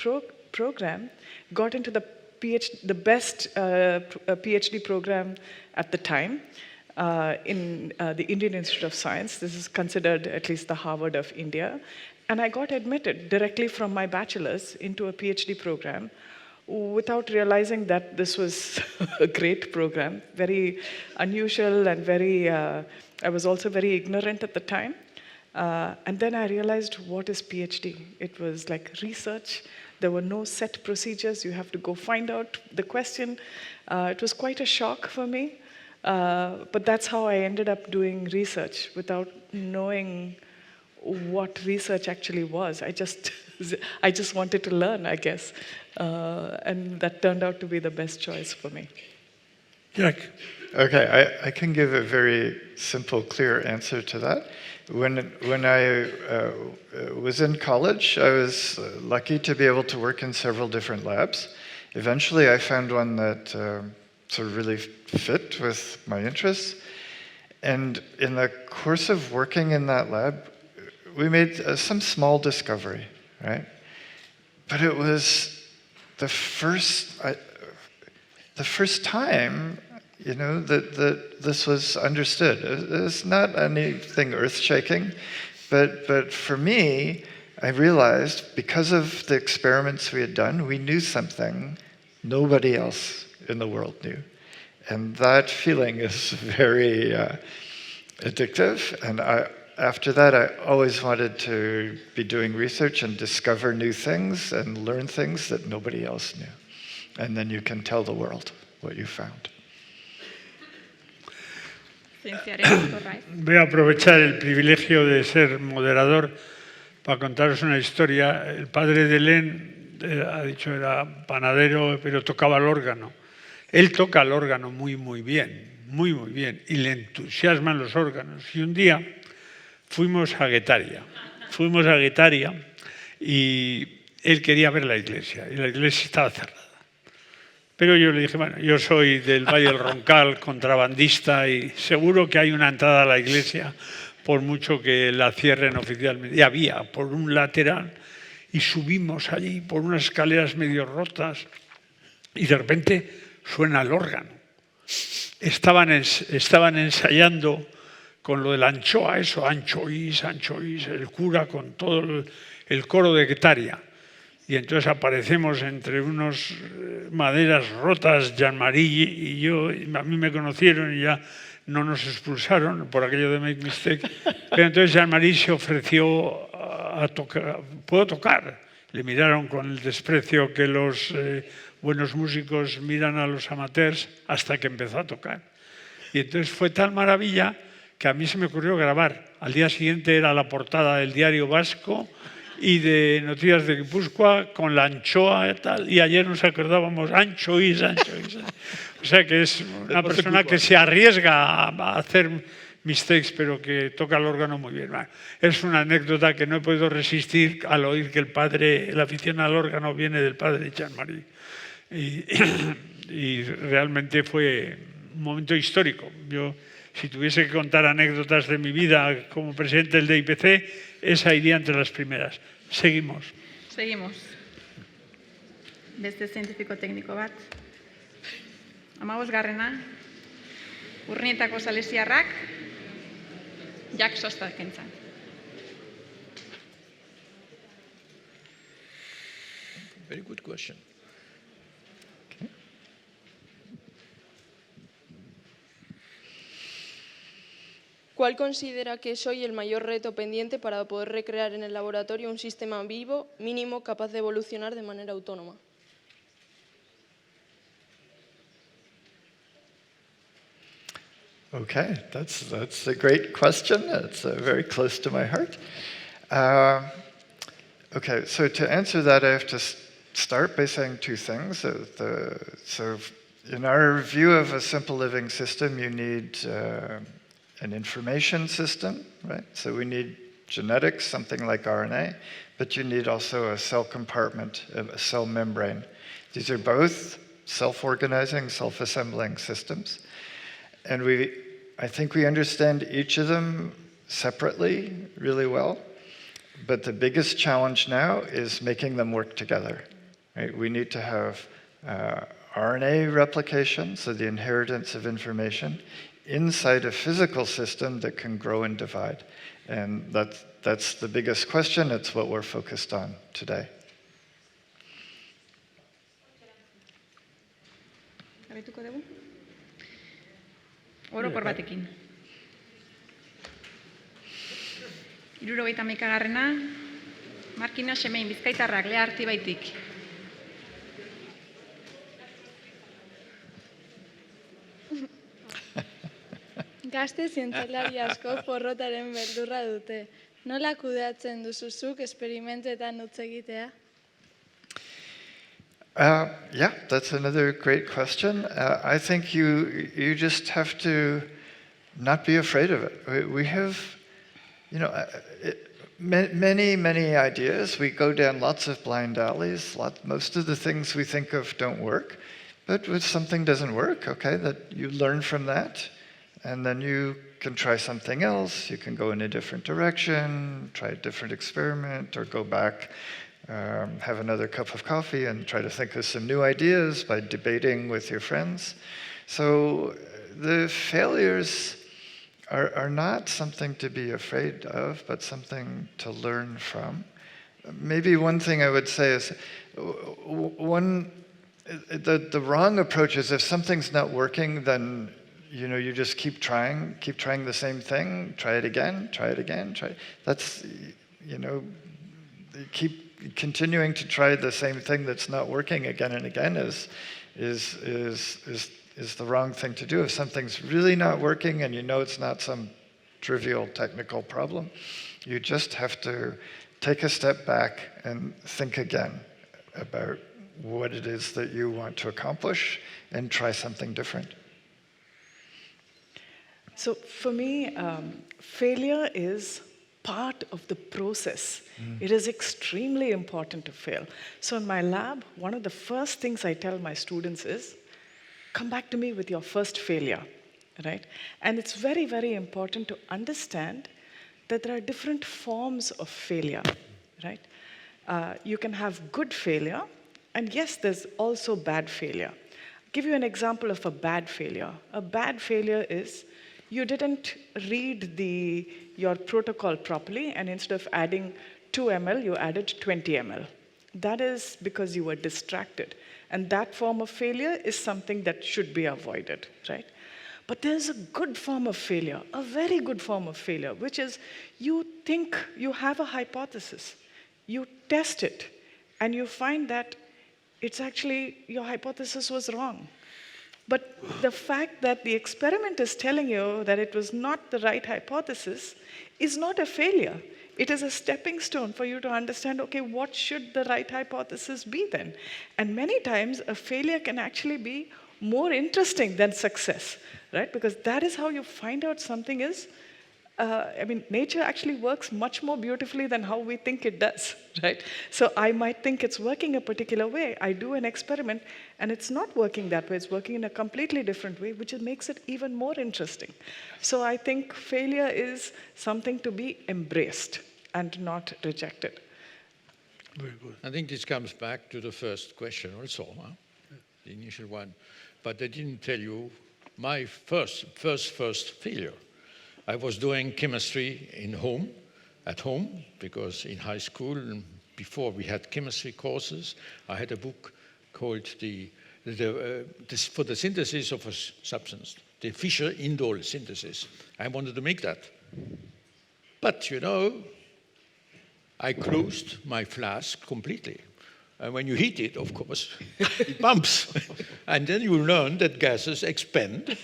program, got into the best PhD program at the time in the Indian Institute of Science. This is considered at least the Harvard of India. And I got admitted directly from my bachelor's into a PhD program without realizing that this was a great program, very unusual and I was also very ignorant at the time. And then I realized, what is PhD? It was like research. There were no set procedures. You have to go find out the question. It was quite a shock for me. But that's how I ended up doing research without knowing what research actually was. I just wanted to learn, I guess. And that turned out to be the best choice for me. Jack. Okay, I can give a very simple, clear answer to that. When I was in college, I was lucky to be able to work in several different labs. Eventually, I found one that sort of really fit with my interests. And in the course of working in that lab, we made some small discovery, right? But it was the first time, that this was understood. It's not anything earth-shaking, but for me, I realized because of the experiments we had done, we knew something nobody else in the world knew. And that feeling is very addictive. And after that, I always wanted to be doing research and discover new things and learn things that nobody else knew. And then you can tell the world what you found. Voy a aprovechar el privilegio de ser moderador para contaros una historia. El padre de Lehn, ha dicho, era panadero, pero tocaba el órgano. Él toca el órgano muy, muy bien, y le entusiasman los órganos. Y un día fuimos a Guetaria y él quería ver la iglesia, y la iglesia estaba cerrada. Pero yo le dije, bueno, yo soy del Valle del Roncal, contrabandista, y seguro que hay una entrada a la iglesia, por mucho que la cierren oficialmente. Y había por un lateral, y subimos allí por unas escaleras medio rotas, y de repente suena el órgano. Estaban ensayando con lo de la anchoa, eso, anchoís, el cura con todo el coro de Guetaria. Y entonces aparecemos entre unas maderas rotas, Jean-Marie y yo, y a mí me conocieron y ya no nos expulsaron por aquello de make mistake. Pero entonces Jean-Marie se ofreció a tocar. ¿Puedo tocar? Le miraron con el desprecio que los buenos músicos miran a los amateurs, hasta que empezó a tocar. Y entonces fue tal maravilla que a mí se me ocurrió grabar. Al día siguiente era la portada del Diario Vasco y de Noticias de Guipúzcoa con la anchoa y tal, y ayer nos acordábamos anchoís. O sea que es una persona que se arriesga a hacer mistakes, pero que toca el órgano muy bien. Bueno, es una anécdota que no he podido resistir al oír que la afición al órgano viene del padre de Jean-Marie. Y realmente fue un momento histórico. Yo, si tuviese que contar anécdotas de mi vida como presidente del DIPC, esa iría entre las primeras. Seguimos. Beste zientifiko tekniko bat. 15. Urnietako salesiarrak, Szostak entzat. Very good question. Okay. ¿Cuál considera que es hoy el mayor reto pendiente para poder recrear en el laboratorio un sistema vivo, mínimo, capaz de evolucionar de manera autónoma? Okay, that's a great question. It's very close to my heart. Okay, so to answer that, I have to start by saying two things. So in our view of a simple living system, you need an information system, right? So we need genetics, something like RNA, but you need also a cell compartment, a cell membrane. These are both self-organizing, self-assembling systems. And I think we understand each of them separately really well, but the biggest challenge now is making them work together. Right? We need to have RNA replication, so the inheritance of information, inside a physical system that can grow and divide. And that's the biggest question. It's what we're focused on today. Jarraituko dugu? Orokor batekin. 71garrena, Markina Semein Bizkaitarrak Lea Artibaitik. Gazte zientzialari asko porrotaren beldurra dute. Nola kudeatzen duzu zuk esperimentuetan utz egitea? Yeah, that's another great question. I think you just have to not be afraid of it. We have, many ideas. We go down lots of blind alleys. Most of the things we think of don't work. But if something doesn't work, okay, that you learn from that, and then you can try something else. You can go in a different direction, try a different experiment, or go back, have another cup of coffee and try to think of some new ideas by debating with your friends. So the failures are not something to be afraid of, but something to learn from. Maybe one thing I would say is, the wrong approach is if something's not working, then you just keep trying the same thing, try it again. That's, keep continuing to try the same thing that's not working again and again is the wrong thing to do. If something's really not working and it's not some trivial technical problem, you just have to take a step back and think again about what it is that you want to accomplish and try something different. So for me, failure is part of the process. It is extremely important to fail. So in my lab, one of the first things I tell my students is, come back to me with your first failure, right? And it's very, very important to understand that there are different forms of failure, right? You can have good failure, and yes, there's also bad failure. I'll give you an example of a bad failure. A bad failure is you didn't read your protocol properly, and instead of adding 2 ml, you added 20 ml. That is because you were distracted. And that form of failure is something that should be avoided, right? But there's a good form of failure, a very good form of failure, which is you think you have a hypothesis. You test it, and you find that it's actually, your hypothesis was wrong. But the fact that the experiment is telling you that it was not the right hypothesis is not a failure. It is a stepping stone for you to understand, okay, what should the right hypothesis be then? And many times, a failure can actually be more interesting than success, right? Because that is how you find out something is, nature actually works much more beautifully than how we think it does, right? So I might think it's working a particular way. I do an experiment, and it's not working that way. It's working in a completely different way, which makes it even more interesting. So I think failure is something to be embraced and not rejected. Very good. I think this comes back to the first question also, the initial one. But I didn't tell you my first failure. I was doing chemistry at home, because in high school, before we had chemistry courses, I had a book called for the synthesis of a substance, the Fischer-Indol synthesis. I wanted to make that. But, you know, I closed my flask completely. And when you heat it, of course, it bumps. And then you learn that gases expand.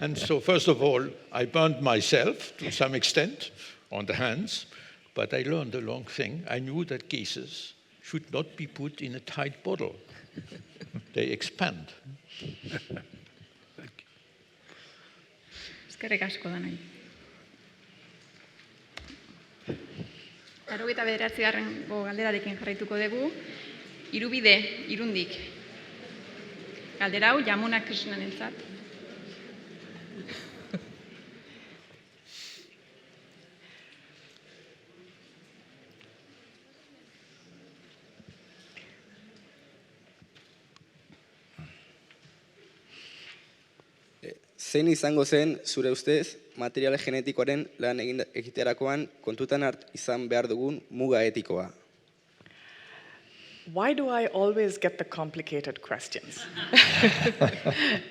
And so, first of all, I burned myself to some extent on the hands. But I learned a long thing. I knew that gases should not be put in a tight bottle. They expand. Eskerrik asko da nahi. 89. galderarekin jarraituko dugu. Hirubide, Irundik. Galdera hau Yamuna Krishnanentzat. Zein izango zen, zure ustez, material genetikoaren lan egiterakoan kontutan izan behar dugun muga etikoa? Why do I always get the complicated questions?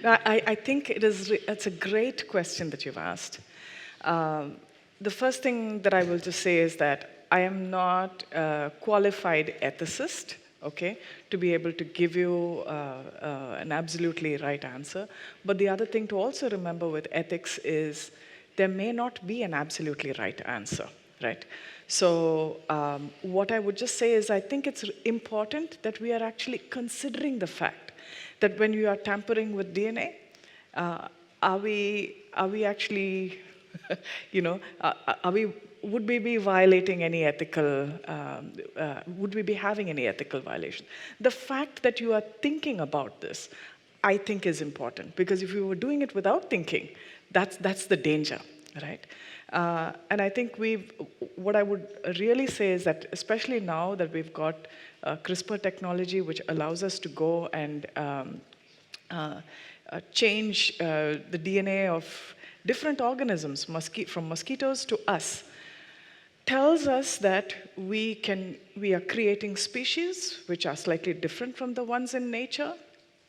I think it's a great question that you've asked. The first thing that I will just say is that I am not a qualified ethicist, okay, to be able to give you an absolutely right answer. But the other thing to also remember with ethics is there may not be an absolutely right answer, right? So what I would just say is I think it's important that we are actually considering the fact that when you are tampering with DNA, are we actually, you know, would we be violating any ethical, would we be having any ethical violation? The fact that you are thinking about this, I think is important, because if you were doing it without thinking, that's the danger, right? And I think what I would really say is that, especially now that we've got CRISPR technology, which allows us to go and change the DNA of different organisms, from mosquitoes to us, tells us that we are creating species which are slightly different from the ones in nature,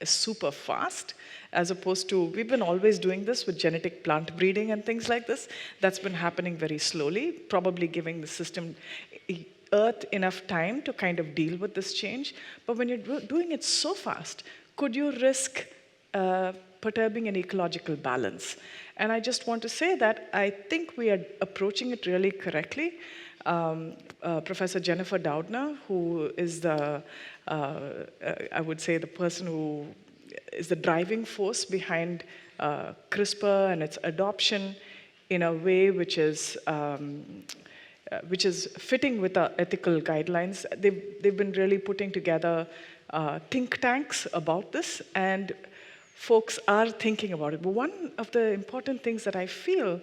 super fast, as opposed to, we've been always doing this with genetic plant breeding and things like this. That's been happening very slowly, probably giving the system, Earth, enough time to kind of deal with this change. But when you're doing it so fast, could you risk perturbing an ecological balance? And I just want to say that I think we are approaching it really correctly. Professor Jennifer Doudna, who is I would say the person who is the driving force behind CRISPR and its adoption in a way which is fitting with our ethical guidelines. They've been really putting together think tanks about this, and folks are thinking about it. But one of the important things that I feel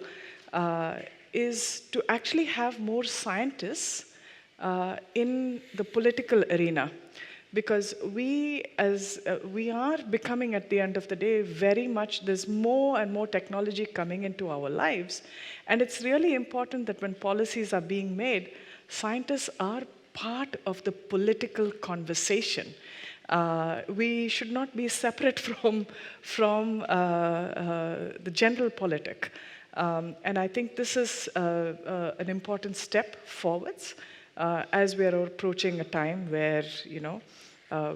is to actually have more scientists in the political arena. Because we are becoming, at the end of the day, very much, there's more and more technology coming into our lives. And it's really important that when policies are being made, scientists are part of the political conversation. We should not be separate from the general politic. And I think this is an important step forwards as we are approaching a time where, you know,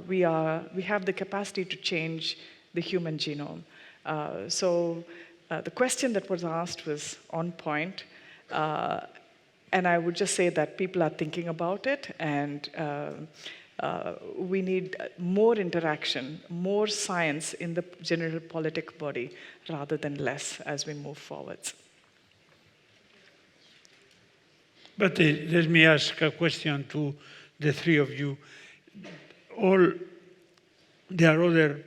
we have the capacity to change the human genome. So the question that was asked was on point. And I would just say that people are thinking about it, and we need more interaction, more science in the general politic body rather than less as we move forwards. But let me ask a question to the three of you. There are other,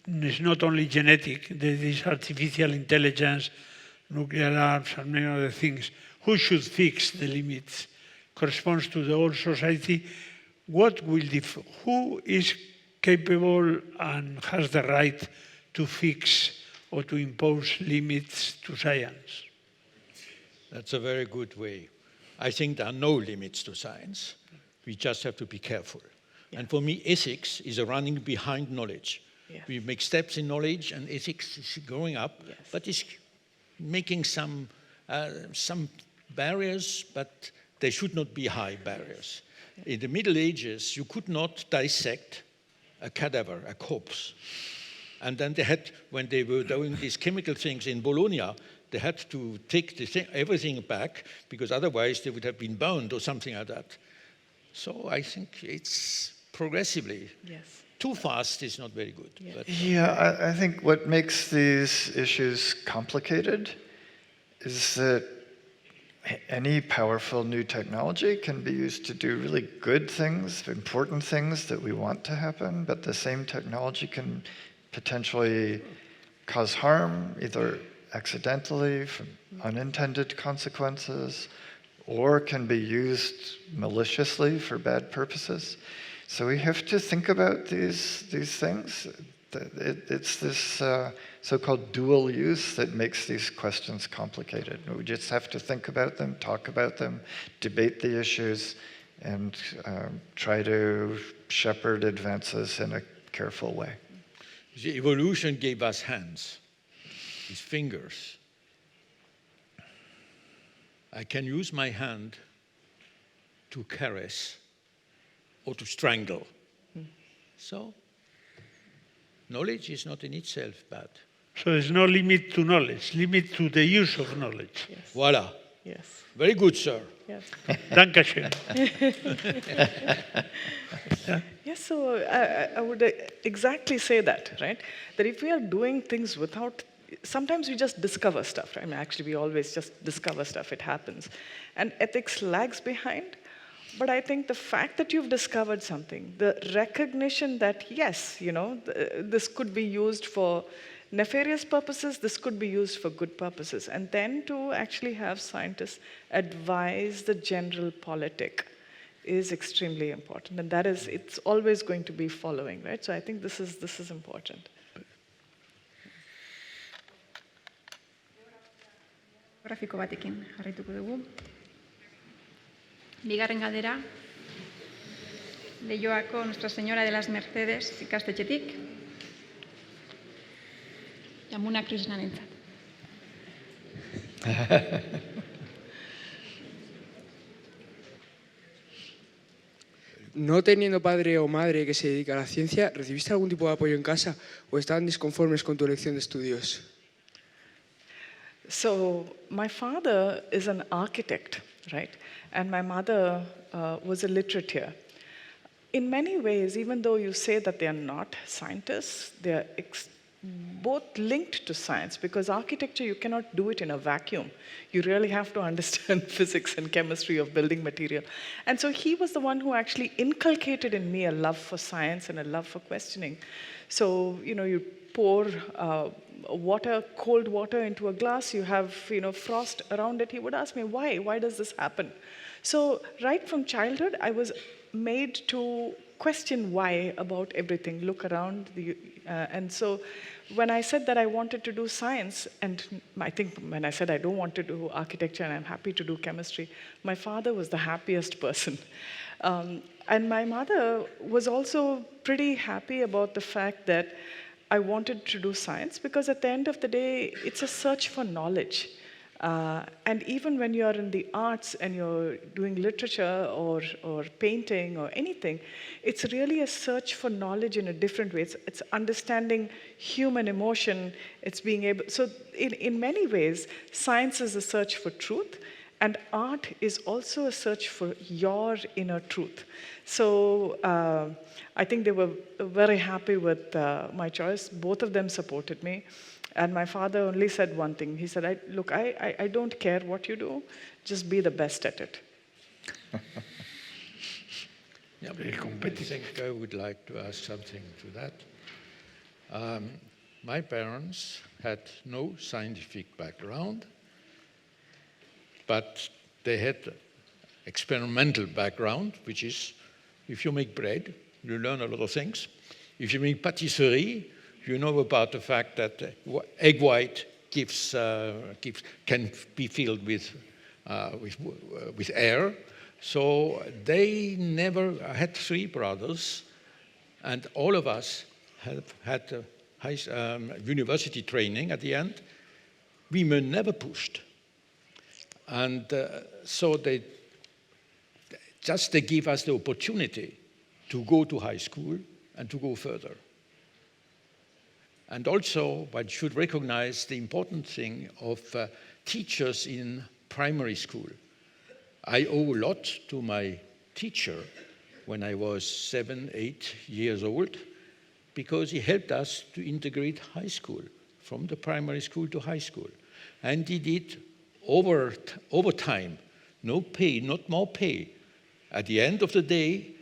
it's not only genetic, there is artificial intelligence, nuclear arms, and many other things. Who should fix the limits? Corresponds to the whole society. Who is capable and has the right to fix or to impose limits to science? That's a very good way. I think there are no limits to science. We just have to be careful. And for me, ethics is a running behind knowledge. Yes. We make steps in knowledge, and ethics is growing up, but it's making some barriers, but they should not be high barriers. In the Middle Ages, you could not dissect a cadaver, a corpse. And then they had, when they were doing these chemical things in Bologna, they had to take everything back, because otherwise they would have been burned or something like that. So I think it's progressively. Yes. Too fast is not very good. Yeah, But Yeah, I think what makes these issues complicated is that any powerful new technology can be used to do really good things, important things that we want to happen, but the same technology can potentially cause harm, either accidentally from unintended consequences, or can be used maliciously for bad purposes. So we have to think about these things. It's this so-called dual use that makes these questions complicated. We just have to think about them, talk about them, debate the issues, and try to shepherd advances in a careful way. the evolution gave us hands, with fingers. I can use my hand to caress or to strangle. So, knowledge is not in itself bad. So there's no limit to knowledge, limit to the use of knowledge. Yes. Voila. Yes. Very good, sir. Yes. Dankeschön. Yes, so I would exactly say that, right? That if we are doing things without, sometimes we just discover stuff, right? I mean, actually, we always just discover stuff, it happens. And ethics lags behind. But I think the fact that you've discovered something, the recognition that, yes, you know, this could be used for nefarious purposes, this could be used for good purposes. And then to actually have scientists advise the general politic is extremely important. And that is, it's always going to be following, right? So I think this is important. Grafiko batekin jarraituko dugu. Bigarren galdera, Leioako Nuestra Señora de las Mercedes ikastetxetik, Yamuna Krishnan entzat. No teniendo padre o madre que se dedica a la ciencia, ¿recibiste algún tipo de apoyo en casa o estaban disconformes con tu elección de estudios? So my father is an architect, right? And my mother was a literature. In many ways, even though you say that they are not scientists, they are both linked to science, because architecture, you cannot do it in a vacuum. You really have to understand physics and chemistry of building material. And so he was the one who actually inculcated in me a love for science and a love for questioning. So, you know, you pour water, cold water into a glass, you have, you know, frost around it. He would ask me, why? Why does this happen? So right from childhood, I was made to question why about everything, look around. And so when I said that I wanted to do science, and I think when I said I don't want to do architecture and I'm happy to do chemistry, my father was the happiest person. And my mother was also pretty happy about the fact that I wanted to do science, because at the end of the day, it's a search for knowledge. And even when you're in the arts and you're doing literature or painting or anything, it's really a search for knowledge in a different way. It's understanding human emotion. It's being able, so in many ways, science is a search for truth, and art is also a search for your inner truth. So I think they were very happy with my choice. Both of them supported me. And my father only said one thing. He said, look, I don't care what you do, just be the best at it. Yeah, I think I would like to ask something to that. My parents had no scientific background, but they had experimental background, which is, if you make bread, you learn a lot of things. If you make patisserie, you know about the fact that egg white can be filled with air. So they never had 3 brothers, and all of us have had university training at the end. We were never pushed. And so they give us the opportunity to go to high school and to go further. And also, one should recognize the important thing of teachers in primary school. I owe a lot to my teacher when I was 7, 8 years old, because he helped us to integrate high school, from the primary school to high school. And he did over time, no pay, not more pay. At the end of the day,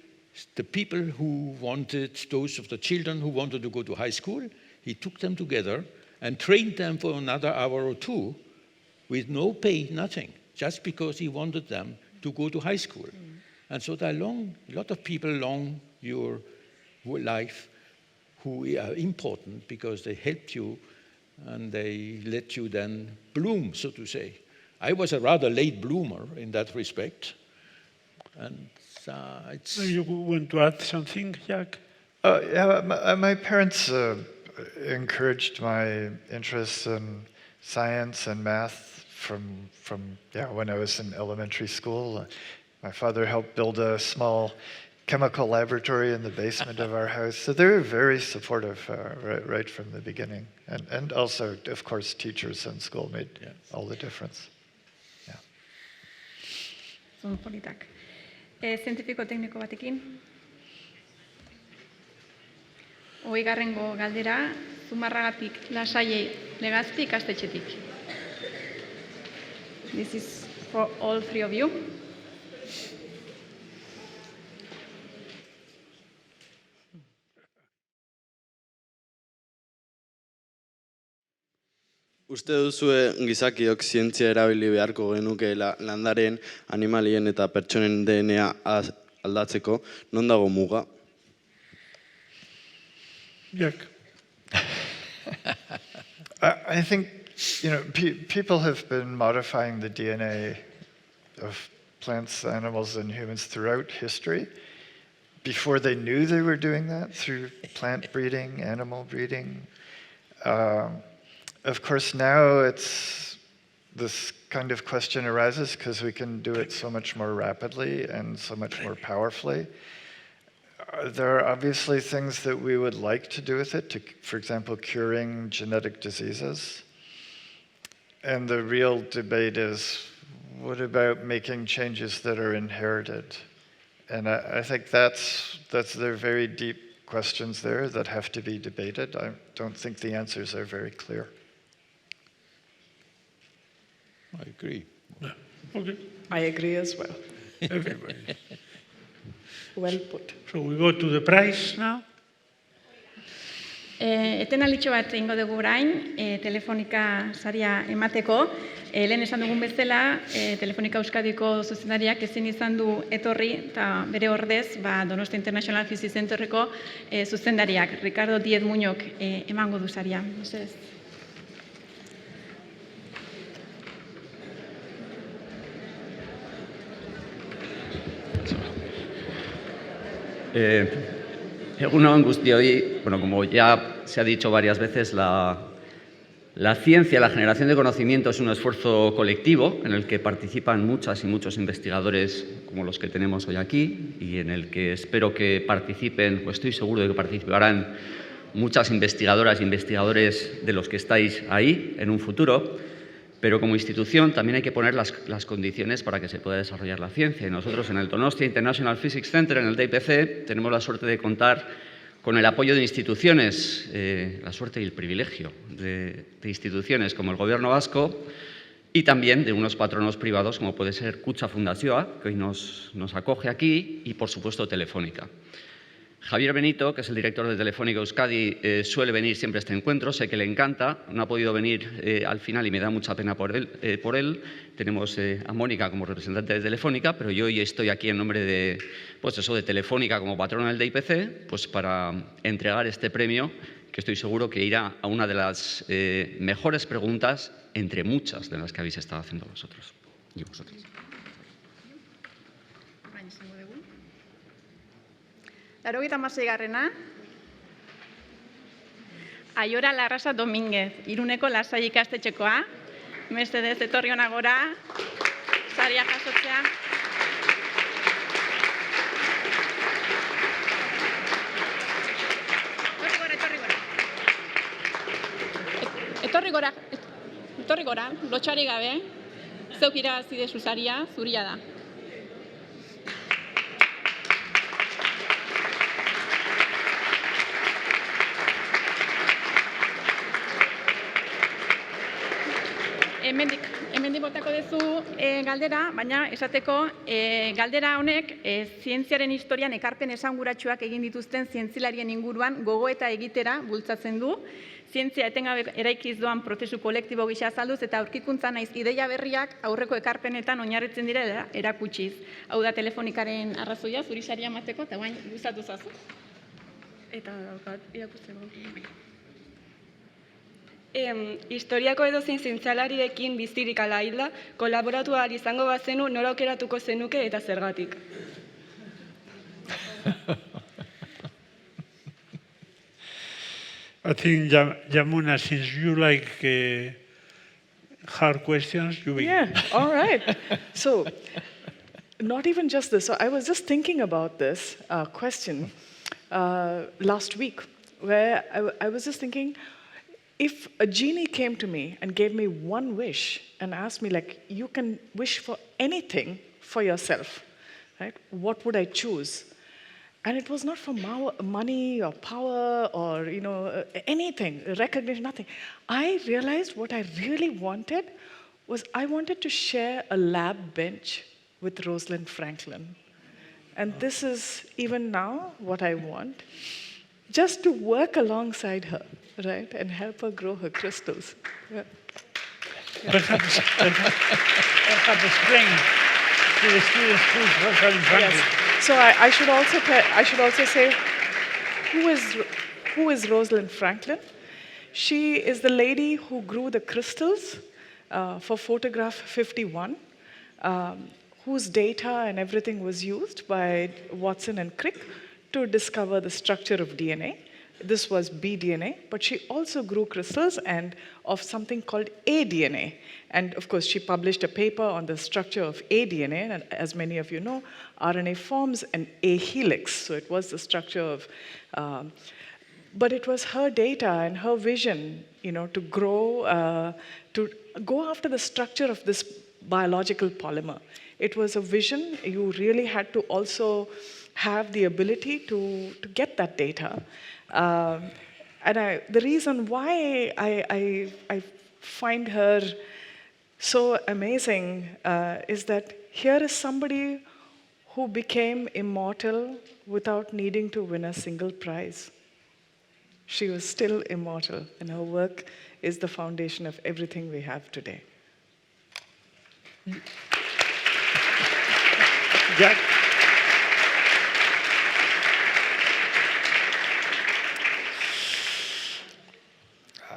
the people who wanted, those of the children who wanted to go to high school, he took them together and trained them for another hour or 2 with no pay, nothing, just because he wanted them to go to high school. And so there are a lot of people along your life who are important because they helped you and they let you then bloom, so to say. I was a rather late bloomer in that respect. And it's... You want to add something, Jack? Yeah, my parents encouraged my interest in science and math from when I was in elementary school. My father helped build a small chemical laboratory in the basement of our house. So they were very supportive right from the beginning. And also, of course, teachers in school made all the difference. Yeah. Politak. Zientifiko tekniko batekin. 20. galdera, Zumarragatik Lasaiei Legazpi ikastetxetik. This is for all 3 of you. Uste duzue gizakiok zientzia erabili beharko genukeela landaren, animalien eta pertsonen DNA aldatzeko, non dago muga? Jack. I think, people have been modifying the DNA of plants, animals, and humans throughout history. Before they knew they were doing that, through plant breeding, animal breeding. Of course, now this kind of question arises because we can do it so much more rapidly and so much more powerfully. There are obviously things that we would like to do with it, for example, curing genetic diseases. And the real debate is, what about making changes that are inherited? And I think there are very deep questions there that have to be debated. I don't think the answers are very clear. I agree. Okay. I agree as well. Everybody. Well put. So we go to the prize now. Etenalitxo bat egingo dugu orain, telefonika saria emateko. Lehen esan dugun bezala, telefonika Euskadiko zuzendariak ezin izan du etorri, eta bere ordez, Donostia International Physics Centerreko zuzendariak, Ricardo Diez Muñok emango du saria. Egun on guztioi, como ya se ha dicho varias veces, la ciencia, la generación de conocimiento es un esfuerzo colectivo en el que participan muchas y muchos investigadores como los que tenemos hoy aquí y en el que espero que participen, pues estoy seguro de que participarán muchas investigadoras e investigadores de los que estáis ahí en un futuro. Pero como institución también hay que poner las condiciones para que se pueda desarrollar la ciencia. Y nosotros en el Donostia International Physics Center, en el DIPC, tenemos la suerte de contar con el apoyo de instituciones, la suerte y el privilegio de instituciones como el Gobierno vasco y también de unos patronos privados como puede ser Kutxa Fundazioa, que hoy nos acoge aquí, y por supuesto Telefónica. Javier Benito, que es el director de Telefónica Euskadi, suele venir siempre a este encuentro, sé que le encanta, no ha podido venir al final y me da mucha pena por él. Tenemos a Mónica como representante de Telefónica, pero yo hoy estoy aquí en nombre de Telefónica como patrona del DIPC, pues para entregar este premio, que estoy seguro que irá a una de las mejores preguntas entre muchas de las que habéis estado haciendo vosotros y vosotras. orain izango dugu. 86. Aiora Larrasa Dominguez, Iruneko Lasai ikastetxekoa. Mesedez, etorri hona gora, saria jasotzea. Etorri gora, lotxari gabe, zeuk irabazi dezu saria, zuria da. Hemendik botako duzu galdera, baina esateko galdera honek zientziaren historian ekarpen esanguratsuak egin dituzten zientzilarien inguruan gogoeta egitera bultzatzen du. Zientzia etengabe eraikiz doan prozesu kolektibo gisa azalduz eta aurkikuntza naiz ideia berriak aurreko ekarpenetan oinarritzen dira erakutsiz. Hau da telefonikaren arrazoia, zuri saria emateko, eta guain gustatu zazu. Eta daukat irakurtzeko. Historiako edozein zientzialarirekin bizirik ala hilda, kolaboratu ahal izango bazenu nora aukeratuko zenuke eta zergatik. I think, Yamuna, since you like hard questions, you begin. Yeah, all right. So, not even just this. So I was just thinking about this question last week, where I was just thinking, if a genie came to me and gave me one wish and asked me, like, you can wish for anything for yourself, right? What would I choose? And it was not for money or power or, anything, recognition, nothing. I realized what I really wanted was I wanted to share a lab bench with Rosalind Franklin. And this is even now what I want, just to work alongside her, right, and help her grow her crystals. Yeah. Perhaps explain to the students who's Rosalind Franklin. Yes. So I should also say, who is Rosalind Franklin? She is the lady who grew the crystals for photograph 51, whose data and everything was used by Watson and Crick to discover the structure of DNA. This was bDNA, but she also grew crystals and of something called aDNA. And of course, she published a paper on the structure of aDNA, and as many of you know, RNA forms an A helix, so it was the structure of, but it was her data and her vision, to grow, to go after the structure of this biological polymer. It was a vision. You really had to also have the ability to get that data. And the reason why I find her so amazing is that here is somebody who became immortal without needing to win a single prize. She was still immortal, and her work is the foundation of everything we have today. Jack?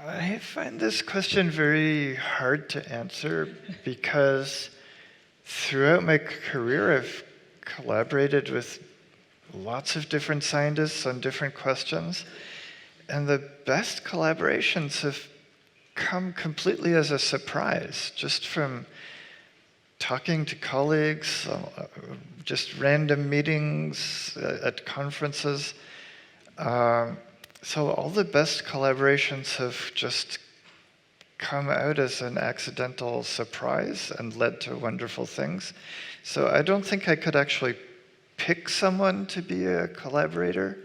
I find this question very hard to answer because throughout my career I've collaborated with lots of different scientists on different questions, and the best collaborations have come completely as a surprise, just from talking to colleagues, just random meetings at conferences. So all the best collaborations have just come out as an accidental surprise and led to wonderful things. So I don't think I could actually pick someone to be a collaborator.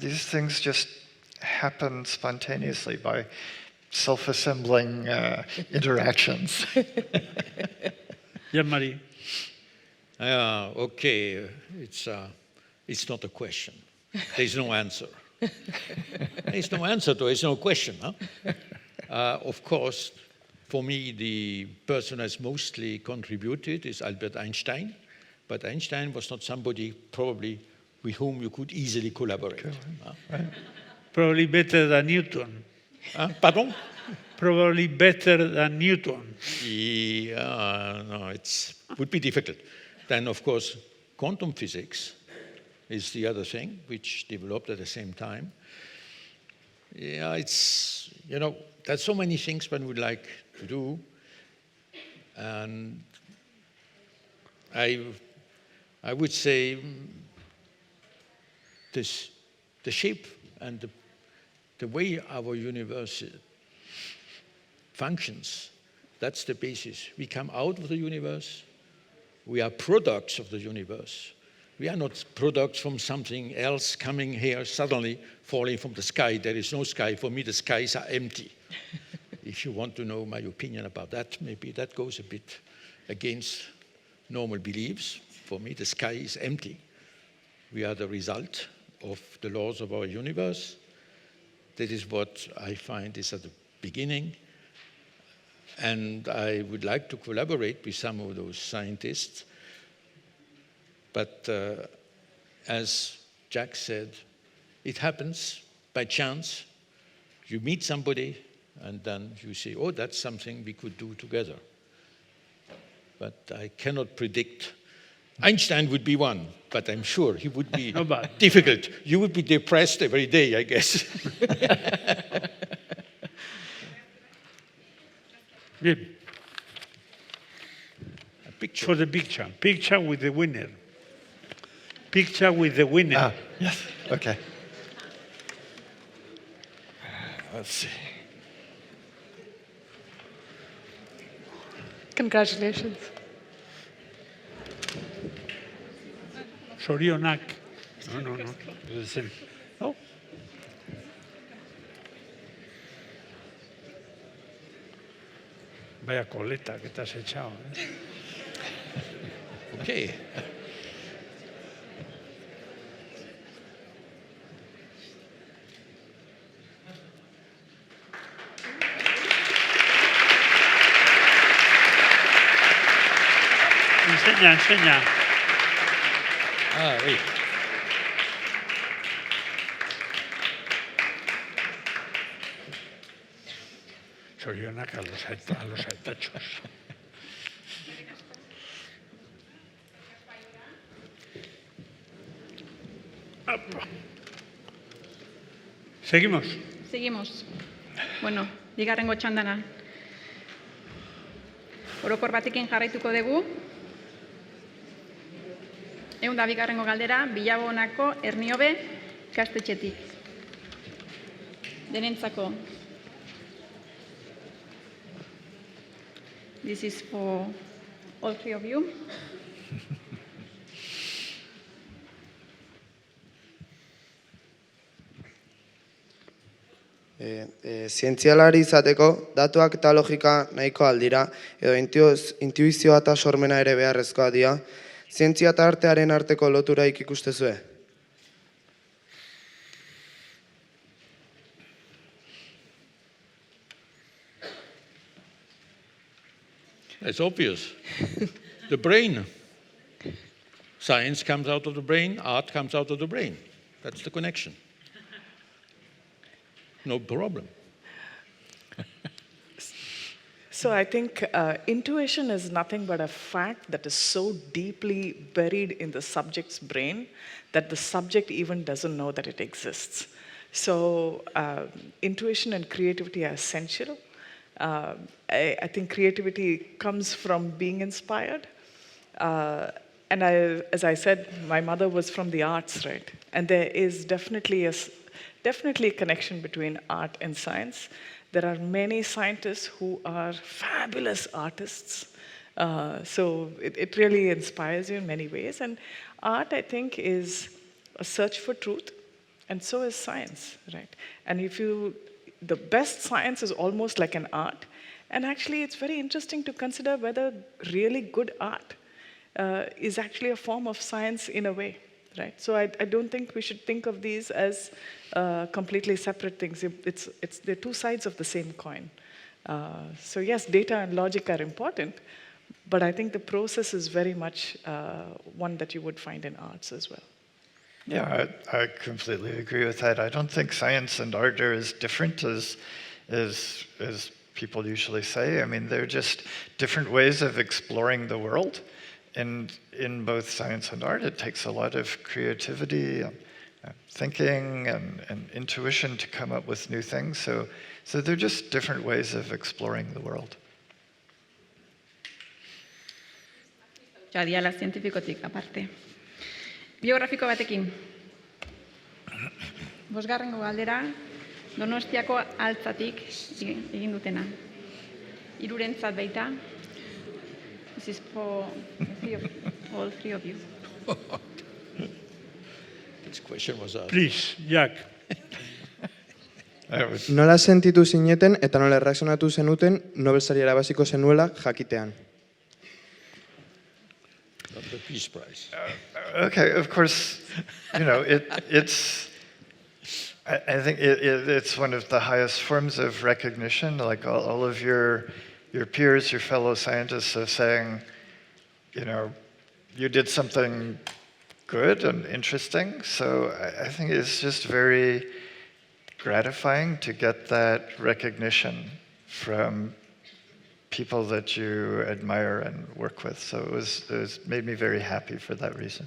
These things just happen spontaneously by self-assembling interactions. Yeah, Marie. Okay, it's not a question. There's no answer. There's no answer to it, there's no question. Huh? Of course, for me, the person has mostly contributed is Albert Einstein, but Einstein was not somebody probably with whom you could easily collaborate. Right. Probably better than Newton. Pardon? Probably better than Newton. Yeah, no, would be difficult. Then, of course, quantum physics is the other thing, which developed at the same time. Yeah, it's, there's so many things one would like to do. And I would say the shape and the way our universe functions, that's the basis. We come out of the universe. We are products of the universe. We are not products from something else coming here suddenly, falling from the sky. There is no sky. For me, the skies are empty. If you want to know my opinion about that, maybe that goes a bit against normal beliefs. For me, the sky is empty. We are the result of the laws of our universe. That is what I find is at the beginning. And I would like to collaborate with some of those scientists. But as Jack said, it happens by chance. You meet somebody, and then you say, oh, that's something we could do together. But I cannot predict. Einstein would be one, but I'm sure he would be difficult. You would be depressed every day, I guess. Bien. For the picture. Picture with the winner. Picture with the winner. Ah, yes, okay. Let's see. Congratulations. Sorionak. No. No? Vaya coleta que te has echado. Okay. Enseña. Ah, oui. Sorionak a los aitachos. Seguimos. Bueno, bigarrengo txandana. Orokor batekin jarraituko dugu. 102. galdera, Bilabonako Erniobe ikastetxetik. Denentzako. This is for all three of you. Zientzialari izateko datuak eta logika nahiko aldira, edo intuizioa eta sormena ere beharrezkoa dira. Zientzia eta artearen arteko loturaik ikustezue? It's obvious. The brain. Science comes out of the brain, art comes out of the brain. That's the connection. No problem. So I think intuition is nothing but a fact that is so deeply buried in the subject's brain that the subject even doesn't know that it exists. So intuition and creativity are essential. I think creativity comes from being inspired. And as I said, my mother was from the arts, right? And there is definitely a connection between art and science. There are many scientists who are fabulous artists. So it really inspires you in many ways. And art, I think, is a search for truth, and so is science, right? And the best science is almost like an art. And actually, it's very interesting to consider whether really good art is actually a form of science in a way, right? So I don't think we should think of these as completely separate things. They're two sides of the same coin. So yes, data and logic are important, but I think the process is very much one that you would find in arts as well. Yeah, I completely agree with that. I don't think science and art are as different as people usually say. I mean, they're just different ways of exploring the world. And in both science and art, it takes a lot of creativity, thinking, and intuition to come up with new things. So they're just different ways of exploring the world. Adiala zientifikotik aparte. Biografiko batekin. Bosgarrengo galdera, Donostiako altzatik egin dutena. Hirurentzat baita. This is for all three of you. This question was asked. Please, Jack. Nola sentitu zineten eta nola erreakzionatu zenuten Nobel saria irabaziko zenuela jakitean? The Peace Prize. Okay, of course, you know, it's. I think it's one of the highest forms of recognition. Like all of your peers, your fellow scientists are saying, you know, you did something good and interesting. So I think it's just very gratifying to get that recognition from people that you admire and work with. So it was made me very happy for that reason.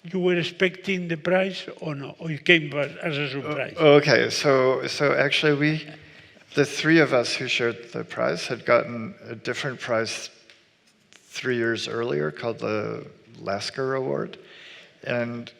You were expecting the prize or no? Or it came as a surprise? Okay, so actually the three of us who shared the prize had gotten a different prize 3 years earlier called the Lasker Award. And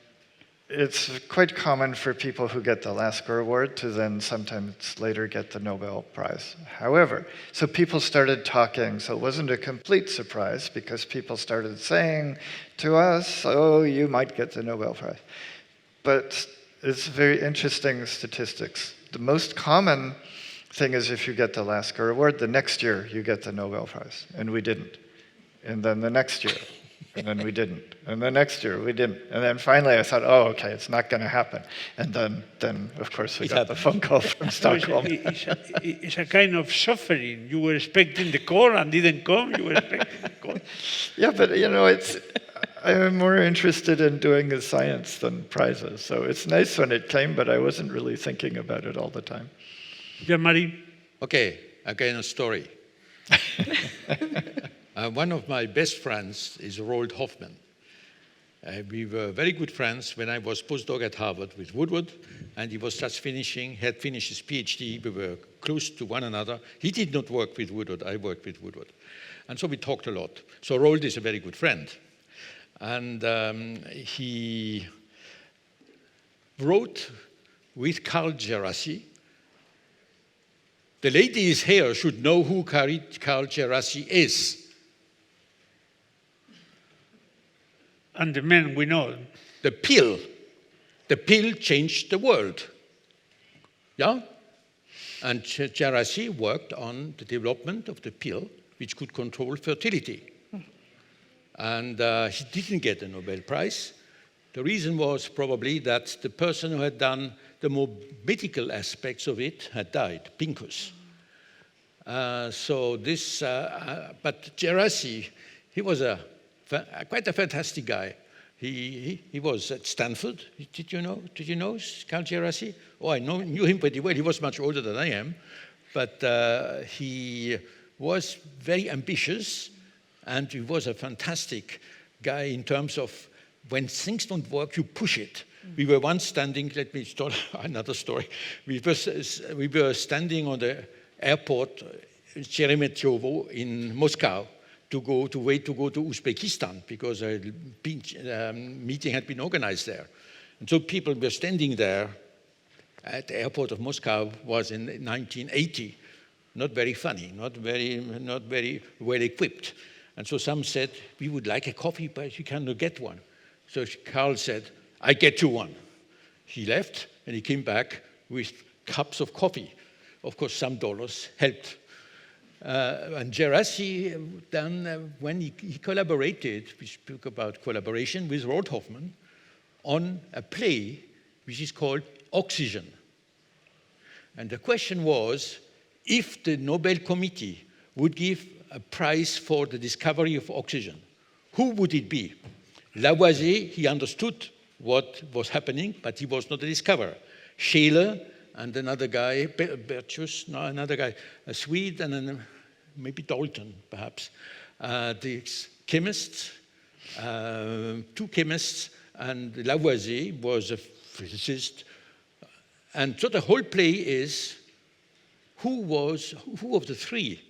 it's quite common for people who get the Lasker Award to then sometimes later get the Nobel Prize. However, so people started talking, so it wasn't a complete surprise because people started saying to us, oh, you might get the Nobel Prize. But it's very interesting statistics. The most common thing is if you get the Lasker Award, the next year you get the Nobel Prize, and we didn't. And then the next year, and then we didn't. And the next year we didn't. And then finally I thought, oh, okay, it's not going to happen. And then of course, we got the phone call from Stockholm. It's a kind of suffering. You were expecting the call and didn't come. You were expecting the call. Yeah, but you know, I'm more interested in doing the science than prizes. So it's nice when it came, but I wasn't really thinking about it all the time. Jean-Marie? Okay, again a story. One of my best friends is Roald Hoffman. We were very good friends when I was postdoc at Harvard with Woodward, and he was just had finished his PhD. We were close to one another. He did not work with Woodward, I worked with Woodward. And so we talked a lot. So Roald is a very good friend. And he wrote with Carl Djerassi. The ladies here should know who Carl Djerassi is. And the men, we know. The pill changed the world. Yeah? And Djerassi worked on the development of the pill which could control fertility. And he didn't get the Nobel Prize. The reason was probably that the person who had done the more medical aspects of it had died, Pincus. But Djerassi, he was quite a fantastic guy. He was at Stanford. Did you know Carl Djerassi? Oh, I knew him pretty well. He was much older than I am. But he was very ambitious, and he was a fantastic guy in terms of when things don't work, you push it. We were once standing, let me start another story. We were standing on the airport, Sheremetyevo in Moscow, to wait to go to Uzbekistan because a meeting had been organized there. And so people were standing there at the airport of Moscow was in 1980. Not very funny, not very well equipped. And so some said, we would like a coffee, but you cannot get one. So Carl said, I get you one. He left and he came back with cups of coffee. Of course, some dollars helped. And Djerassi, then when he collaborated, we spoke about collaboration with Roald Hoffman on a play which is called Oxygen. And the question was, if the Nobel Committee would give a prize for the discovery of oxygen, who would it be? Lavoisier, he understood what was happening, but he was not a discoverer. Scheele and another guy, Bertius, no, another guy, a Swede, and then maybe Dalton, perhaps. They chemists, two chemists, and Lavoisier was a physicist. And so the whole play is who of the three,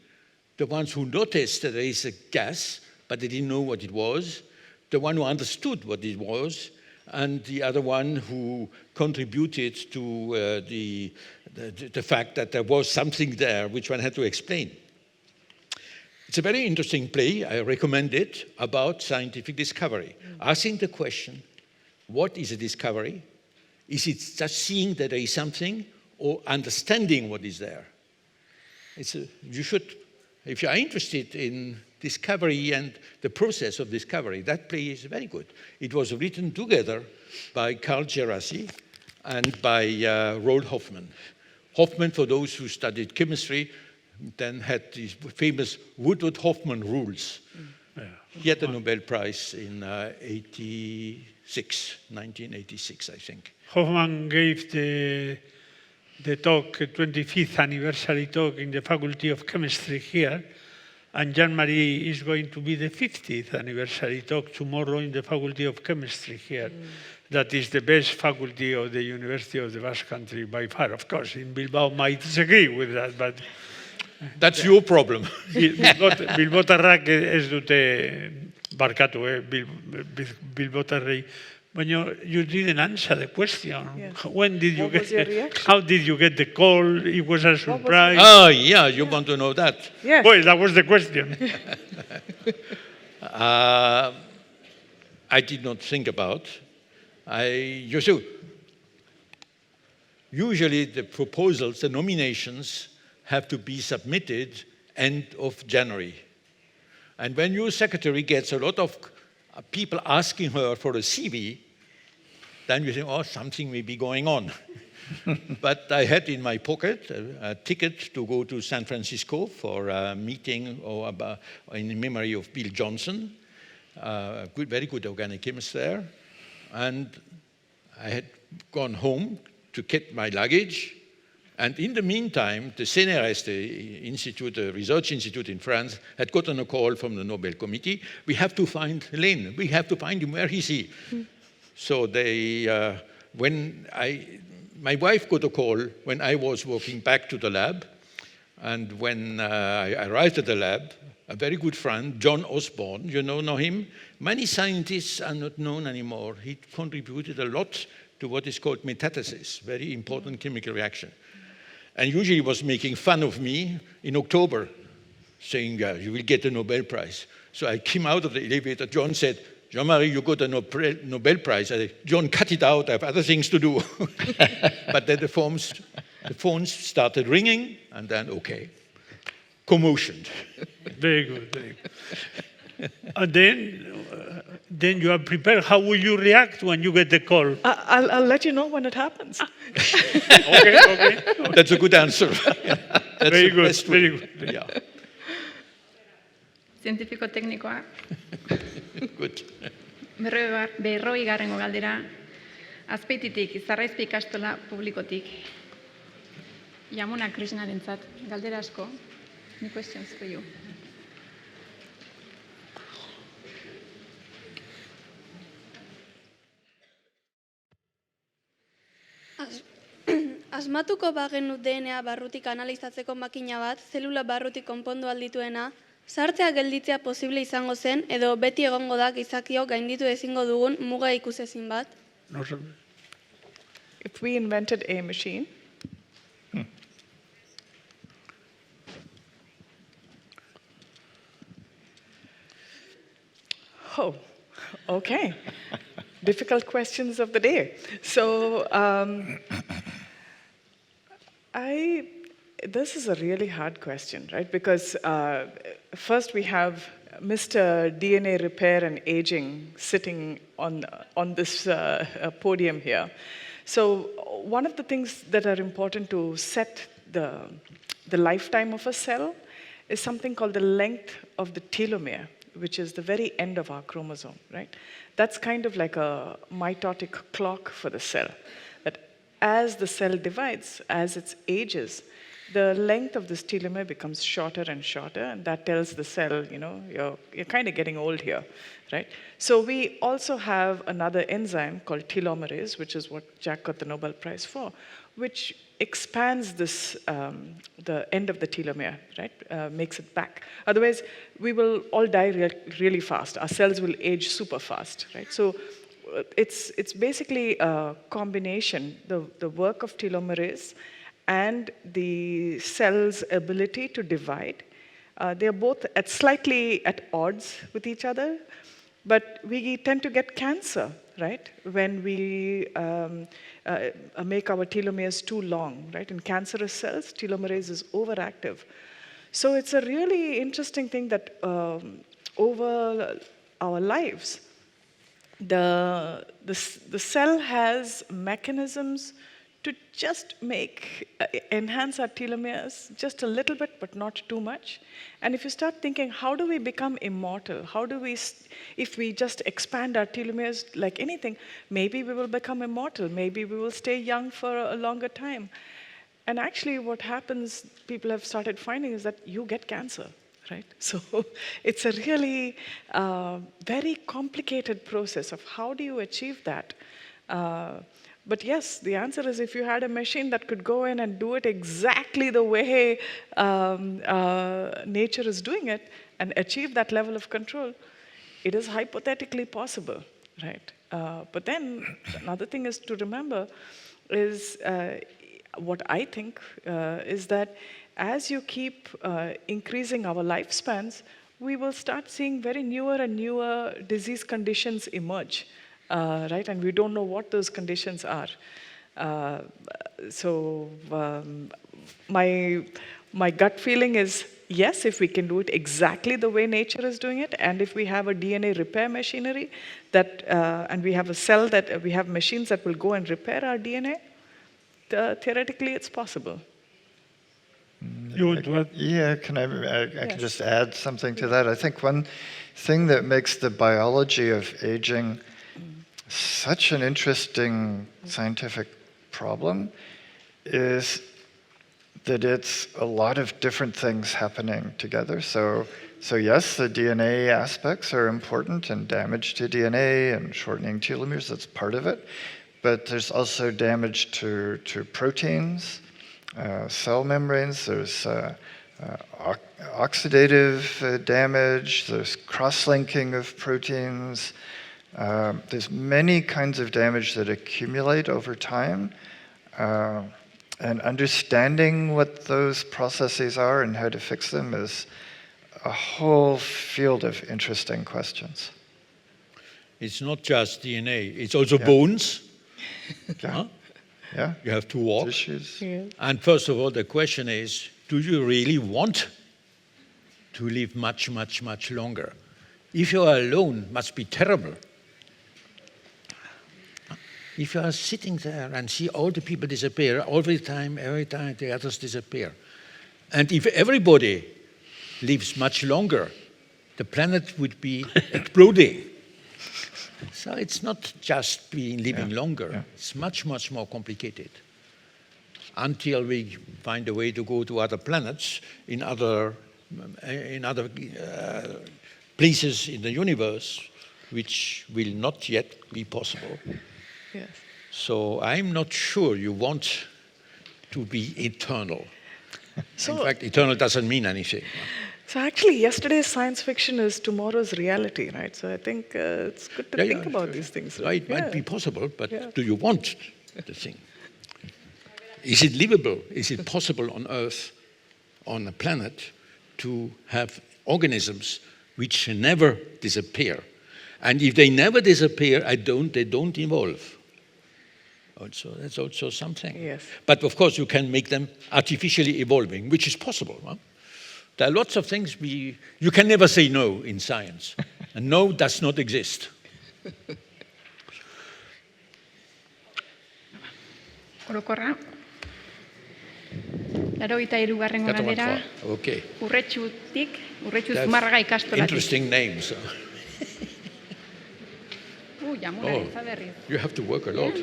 the ones who noticed that there is a gas, but they didn't know what it was, the one who understood what it was, and the other one who contributed to the fact that there was something there which one had to explain. It's a very interesting play, I recommend it, about scientific discovery. Asking the question, what is a discovery? Is it just seeing that there is something or understanding what is there? You should, if you are interested in discovery and the process of discovery, that play is very good. It was written together by Carl Gerasi and by Roald Hoffmann. Hoffmann, for those who studied chemistry, then had these famous Woodward-Hoffmann rules. He had the Nobel Prize in 1986, I think. Hoffmann gave the talk, 25th anniversary talk in the Faculty of Chemistry here, and Jean-Marie is going to be the 50th anniversary talk tomorrow in the Faculty of Chemistry here. That is the best faculty of the University of the Basque Country by far. Of course, in Bilbao might disagree with that, but... That's your problem. Bilbotarrak ez dute barkatu, Bilbotarrei. But you didn't answer the question. Yes. When did you What was your reaction? How did you get the call? It was a surprise. Oh, yeah, you want to know that? Yes. Well, that was the question. I did not think about. Usually the proposals, the nominations, have to be submitted end of January. And when your secretary gets a lot of people asking her for a CV, then you think, oh, something may be going on. But I had in my pocket a ticket to go to San Francisco for a meeting in memory of Bill Johnson, a very good organic chemist there. And I had gone home to get my luggage. And in the meantime, the CNRS, the institute, the research institute in France, had gotten a call from the Nobel Committee. We have to find Lehn. We have to find him. Where is he? So my wife got a call when I was walking back to the lab. And when I arrived at the lab, a very good friend, John Osborne, you know him? Many scientists are not known anymore. He contributed a lot to what is called metathesis, very important chemical reaction. And usually was making fun of me in October, saying, you will get a Nobel Prize. So I came out of the elevator. John said, Jean-Marie, you got a Nobel Prize. I said, John, cut it out. I have other things to do. But then the phones started ringing, and then, okay, commotion. Very good, very good. And then you are prepared. How will you react when you get the call? I'll let you know when it happens. Okay. That's a good answer. Very good, very good. Yeah. Zientifiko teknikoa. Good. 40. galdera. Azpeititik, Izarraizpi ikastola publikotik. Yamuna Krishnarentzat. Galdera asko. Any questions for you? Asmatuko bagenu DNA barrutik analizatzeko makina bat, zelula barrutik konpondu aldituena, sartzea gelditzea posible izango zen, edo beti egongo da gizakiok gainditu ezingo dugun muga ikusezin bat? If we invented a machine, Oh, okay. Difficult questions of the day. So this is a really hard question, right? Because first we have Mr. DNA repair and aging sitting on this podium here. So one of the things that are important to set the lifetime of a cell is something called the length of the telomere, which is the very end of our chromosome, right? That's kind of like a mitotic clock for the cell, that as the cell divides, as it ages, the length of this telomere becomes shorter and shorter, and that tells the cell, you're kind of getting old here, right? So we also have another enzyme called telomerase, which is what Jack got the Nobel Prize for, which expands this, the end of the telomere, right? Makes it back. Otherwise, we will all die really fast. Our cells will age super fast, right? So it's basically a combination, the work of telomerase and the cell's ability to divide. They're both slightly at odds with each other, but we tend to get cancer, right? When we make our telomeres too long, right? In cancerous cells, telomerase is overactive. So it's a really interesting thing that over our lives, the cell has mechanisms to just enhance our telomeres just a little bit, but not too much. And if you start thinking, how do we become immortal? How do we, if we just expand our telomeres like anything, maybe we will become immortal. Maybe we will stay young for a longer time. And actually what happens, people have started finding, is that you get cancer, right? So it's a really very complicated process of how do you achieve that? But yes, the answer is if you had a machine that could go in and do it exactly the way nature is doing it and achieve that level of control, it is hypothetically possible, right? But then another thing is to remember is what I think is that as you keep increasing our lifespans, we will start seeing very newer and newer disease conditions emerge. Right, and we don't know what those conditions are. So my gut feeling is yes, if we can do it exactly the way nature is doing it, and if we have a DNA repair machinery that, and we have a cell that we have machines that will go and repair our DNA, theoretically it's possible. You want to add? Yeah, I can just add something to that. I think one thing that makes the biology of aging such an interesting scientific problem is that it's a lot of different things happening together. So yes, the DNA aspects are important, and damage to DNA and shortening telomeres, that's part of it. But there's also damage to proteins, cell membranes, there's oxidative damage, there's cross-linking of proteins. There's many kinds of damage that accumulate over time, and understanding what those processes are and how to fix them is a whole field of interesting questions. It's not just DNA, it's also bones. Yeah. Yeah. You have to walk. Tissues. Yeah. And first of all, the question is, do you really want to live much, much, much longer? If you are alone, it must be terrible. If you are sitting there and see all the people disappear, every time the others disappear. And if everybody lives much longer, the planet would be exploding. So it's not just living longer. It's much, much more complicated. Until we find a way to go to other planets, in other places in the universe, which will not yet be possible. Yes. So I'm not sure you want to be eternal. In fact, eternal doesn't mean anything. So actually, yesterday's science fiction is tomorrow's reality, right? So I think it's good to think about these things. It might be possible, but do you want the thing? Is it livable? Is it possible on Earth, on a planet, to have organisms which never disappear? And if they never disappear, they don't evolve. Also, that's also something. Yes. But of course, you can make them artificially evolving, which is possible. Huh? There are lots of things you can never say no in science. And no does not exist. Orokorra, 83. galdera, Okay. Urretxu Zumarraga ikastolatik. Interesting names. Yamuna, berriz. You have to work a lot.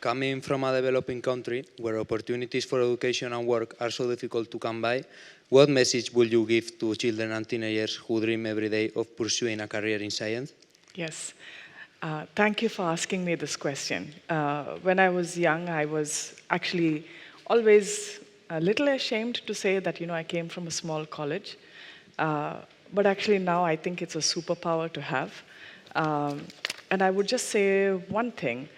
coming from a developing country where opportunities for education and work are so difficult to come by, what message would you give to children and teenagers who dream every day of pursuing a career in science? Yes. Thank you for asking me this question. When I was young, I was actually always a little ashamed to say that, I came from a small college. But actually now I think it's a superpower to have. And I would just say one thing.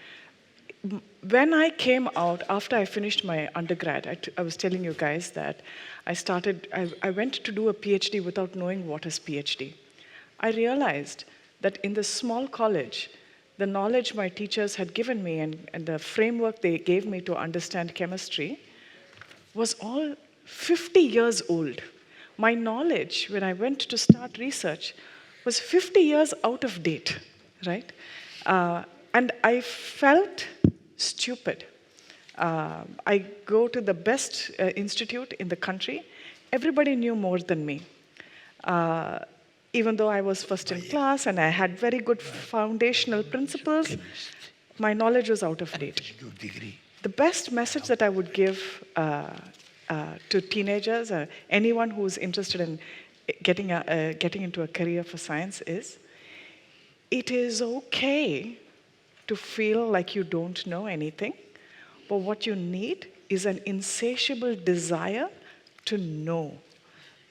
When I came out, after I finished my undergrad, I was telling you guys that I went to do a PhD without knowing what is PhD. I realized that in this small college, the knowledge my teachers had given me and the framework they gave me to understand chemistry was all 50 years old. My knowledge, when I went to start research, was 50 years out of date, right? And I felt stupid. I go to the best institute in the country. Everybody knew more than me. Even though I was first in class and I had very good foundational principles, my knowledge was out of date. The best message that I would give to teenagers, anyone who's interested in getting into a career for science is, it is okay to feel like you don't know anything, but what you need is an insatiable desire to know,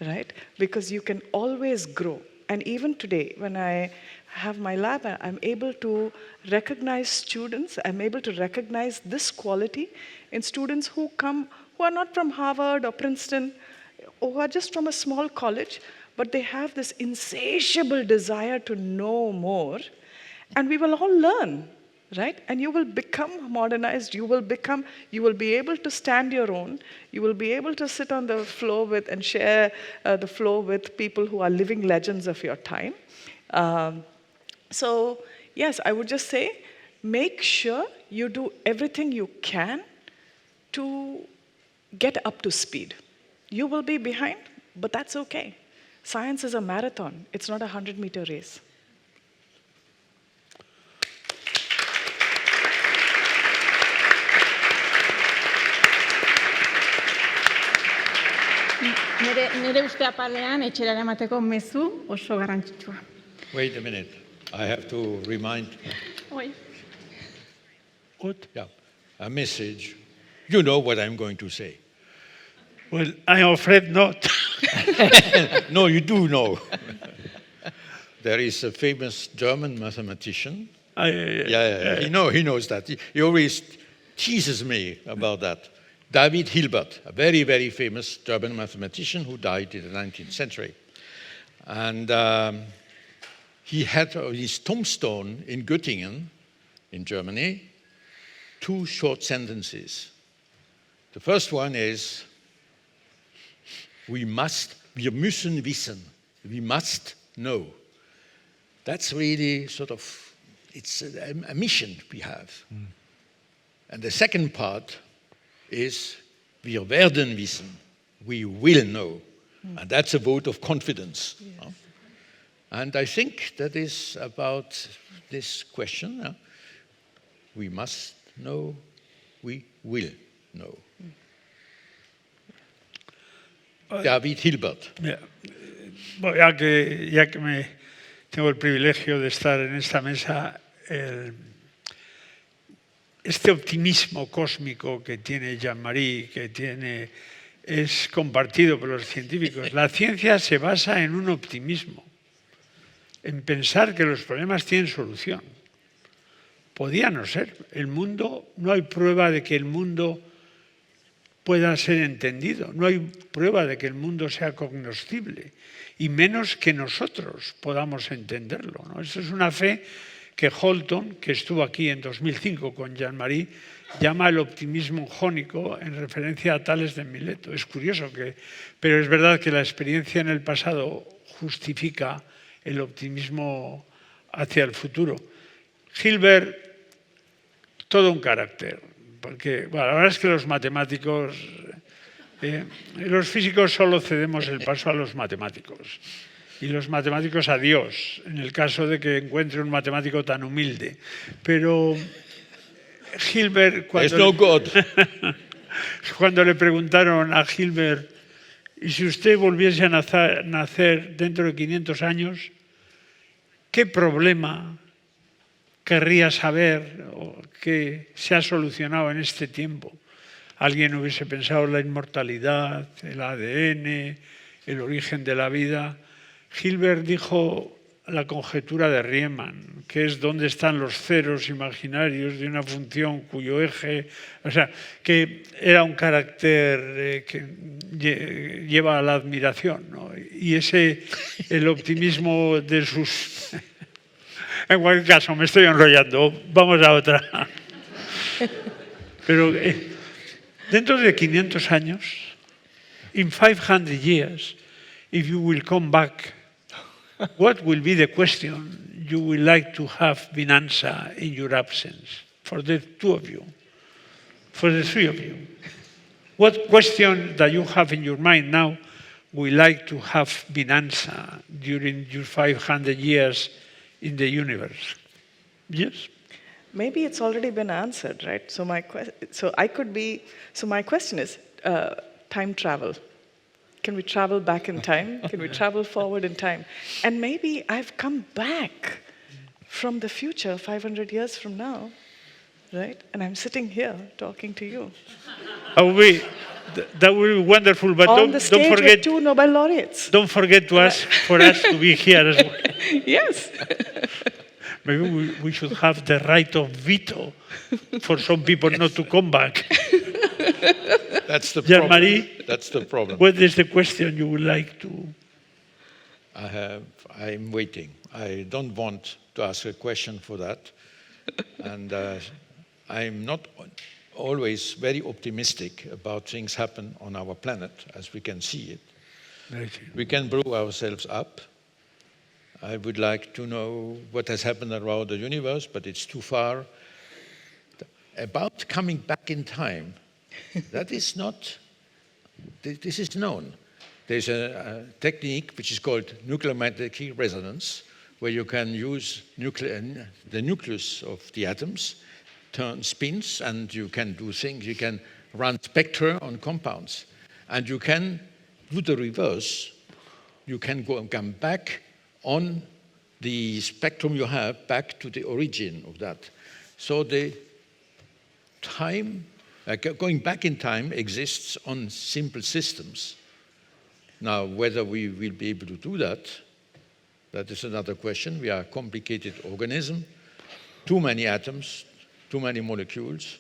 right? Because you can always grow. And even today, when I have my lab, I'm able to recognize students, I'm able to recognize this quality in students who are not from Harvard or Princeton, or who are just from a small college, but they have this insatiable desire to know more, and we will all learn, right? And you will become modernized, you will be able to stand your own, you will be able to sit on the floor with and share the floor with people who are living legends of your time. So yes, I would just say, make sure you do everything you can to get up to speed. You will be behind, but that's okay. Science is a marathon, it's not a 100-meter race. Nire uste apalean etxera eramateko mezu oso garrantzitsua. Wait a minute. I have to remind. Oi. What? Yeah. A message. You know what I'm going to say. Well, I'm afraid not. No, you do know. There is a famous German mathematician. Yeah. He knows that. He always teases me about that. David Hilbert, a very, very famous German mathematician who died in the 19th century. And he had on his tombstone in Göttingen, in Germany, 2 short sentences. The first one is, wir müssen wissen, we must know. That's really sort of, it's a mission we have. And the second part is, wir werden wissen, we will know. And that's a vote of confidence. Yes. And I think that is about this question. We must know, we will know. David Hilbert. Ya que tengo el privilegio de estar en esta mesa, este optimismo cósmico que tiene Jean-Marie, es compartido por los científicos. La ciencia se basa en un optimismo, en pensar que los problemas tienen solución. Podía no ser. No hay prueba de que el mundo pueda ser entendido. No hay prueba de que el mundo sea cognoscible, y menos que nosotros podamos entenderlo, ¿no? Eso es una fe que Holton, que estuvo aquí en 2005 con Jean-Marie, llama el optimismo jónico en referencia a Tales de Mileto. Es curioso, pero es verdad que la experiencia en el pasado justifica el optimismo hacia el futuro. Hilbert, todo un carácter, porque la verdad es que los matemáticos, los físicos solo cedemos el paso a los matemáticos. Y los matemáticos a Dios, en el caso de que encuentre un matemático tan humilde. Pero Hilbert, There's no God. cuando le preguntaron a Hilbert, ¿y si usted volviese a nacer dentro de 500 años, qué problema querría saber o que se ha solucionado en este tiempo? Alguien hubiese pensado la inmortalidad, el ADN, el origen de la vida. Hilbert dijo la conjetura de Riemann, que es dónde están los ceros imaginarios de una función cuyo eje, o sea, que era un carácter que lleva a la admiración, ¿no? Y el optimismo de sus... En cualquier caso, me estoy enrollando, vamos a otra. Pero dentro de 500 años, in 500 years, if you will come back, what will be the question you would like to have been answered in your absence? For the two of you, for the three of you. What question that you have in your mind now would like to have been answered during your 500 years in the universe? Yes? Maybe it's already been answered, right? So my question is time travel. Can we travel back in time? Can we travel forward in time? And maybe I've come back from the future 500 years from now, right? And I'm sitting here talking to you. That would be wonderful, but On don't the stage forget with 2 Nobel laureates. Don't forget to ask for us to be here as well. Yes. Maybe we should have the right of veto for some people not to come back. That's the Jean-Marie, problem. That's the problem. what is the question you would like to? I'm waiting. I don't want to ask a question for that. And I'm not always very optimistic about things happen on our planet, as we can see it. We can blow ourselves up. I would like to know what has happened around the universe, but it's too far. About coming back in time, that is not, this is known. There's a technique which is called nuclear magnetic resonance, where you can use the nucleus of the atoms, turn spins, and you can do things. You can run spectra on compounds. And you can do the reverse. You can come back on the spectrum you have, back to the origin of that. So the time, going back in time exists on simple systems. Now, whether we will be able to do that, that is another question. We are a complicated organism, too many atoms, too many molecules.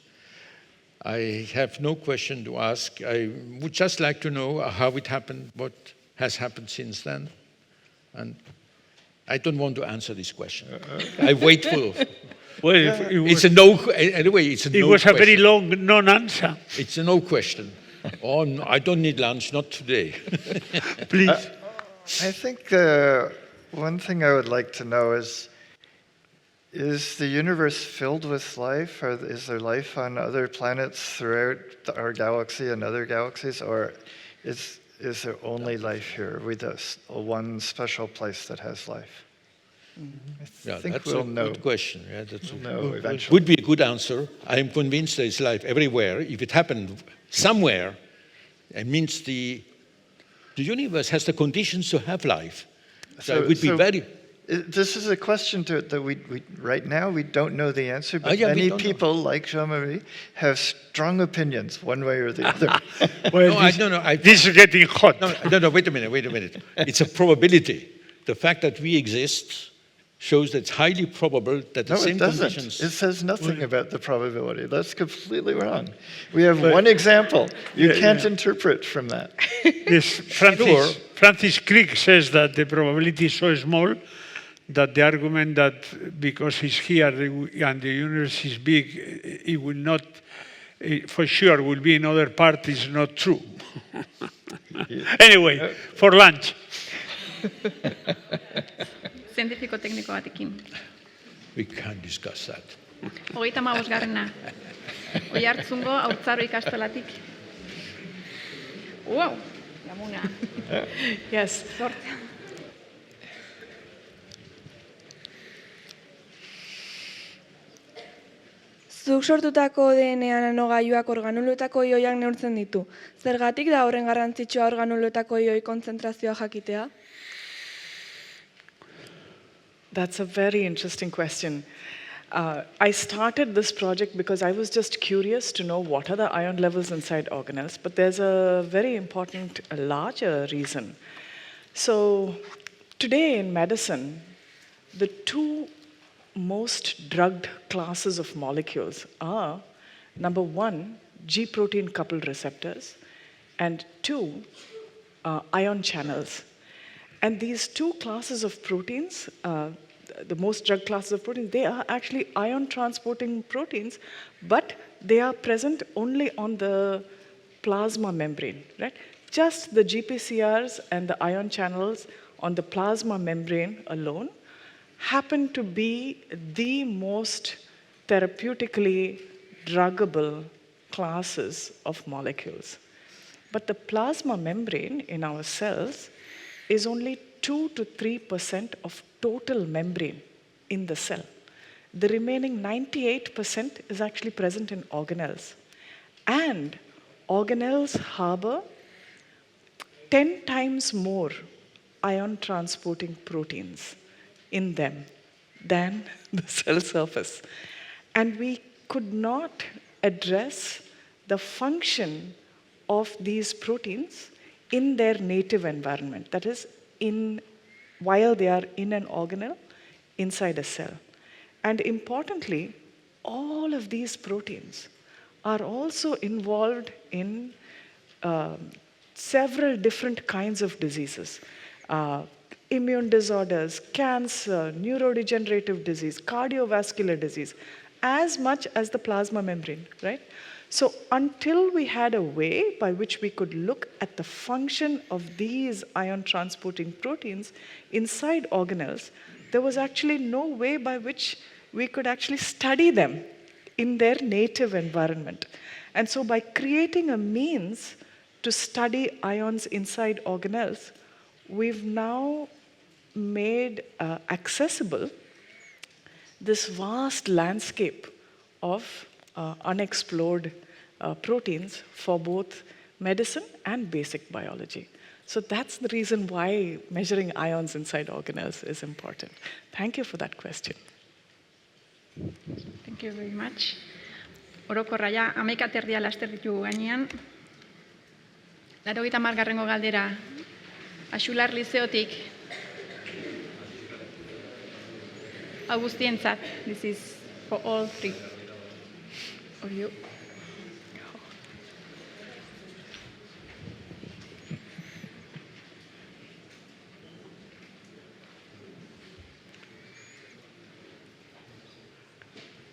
I have no question to ask. I would just like to know how it happened, what has happened since then. And I don't want to answer this question. I wait for... Well, it's a no. Anyway, it's a no. It was question. a very long non-answer. It's a no question. Oh, no, I don't need lunch, not today. Please. I think one thing I would like to know is the universe filled with life? Or is there life on other planets throughout our galaxy and other galaxies? Or is there only life here? We just one special place that has life? I think that's we'll a know. good question. Yeah, that's know eventually. Would be a good answer. I am convinced there is life everywhere. If it happened somewhere, it means the universe has the conditions to have life. So it would be very... This is a question that we right now we don't know the answer, but many people like Jean-Marie have strong opinions one way or the other. Well, this is getting hot. No, wait a minute. It's a probability. The fact that we exist shows that it's highly probable that the same conditions... It says nothing about the probability. That's completely wrong. We have one example. You can't interpret from that. Yes, Francis Crick says that the probability is so small that the argument that because he's here and the universe is big, it will not, for sure, will be in other parts is not true. Anyway, for lunch. Zientifiko-tekniko batekin. We can't discuss that. 35. Oihartzungo haurtzaro ikastolatik. Wow, Yamuna. Yes. Sorte. Zuk sortutako DNA nanogailuak organuloetako ioiak neurtzen ditu. Zergatik da horren garrantzitsua organuloetako ioi kontzentrazioa jakitea? That's a very interesting question. I started this project because I was just curious to know what are the ion levels inside organelles, but there's a very important, larger reason. So today in medicine, the two most drugged classes of molecules are, number one, G-protein coupled receptors, and two, ion channels. And these two classes of proteins, the most drugged classes of proteins, they are actually ion transporting proteins, but they are present only on the plasma membrane, right? Just the GPCRs and the ion channels on the plasma membrane alone happen to be the most therapeutically druggable classes of molecules. But the plasma membrane in our cells is only 2 to 3% of total membrane in the cell. The remaining 98% is actually present in organelles. And organelles harbor 10 times more ion transporting proteins in them than the cell surface. And we could not address the function of these proteins in their native environment, that is, while they are in an organelle inside a cell. And importantly, all of these proteins are also involved in several different kinds of diseases. Immune disorders, cancer, neurodegenerative disease, cardiovascular disease, as much as the plasma membrane, right? So until we had a way by which we could look at the function of these ion transporting proteins inside organelles, there was actually no way by which we could actually study them in their native environment. And so by creating a means to study ions inside organelles, we've now made accessible this vast landscape of unexplored proteins for both medicine and basic biology. So that's the reason why measuring ions inside organelles is important. Thank you for that question. Thank you very much. Orokorra ja, 11 laster ditu gainean. 80. galdera, Axular Lizeotik. Hau guztientzat, this is for all three of you.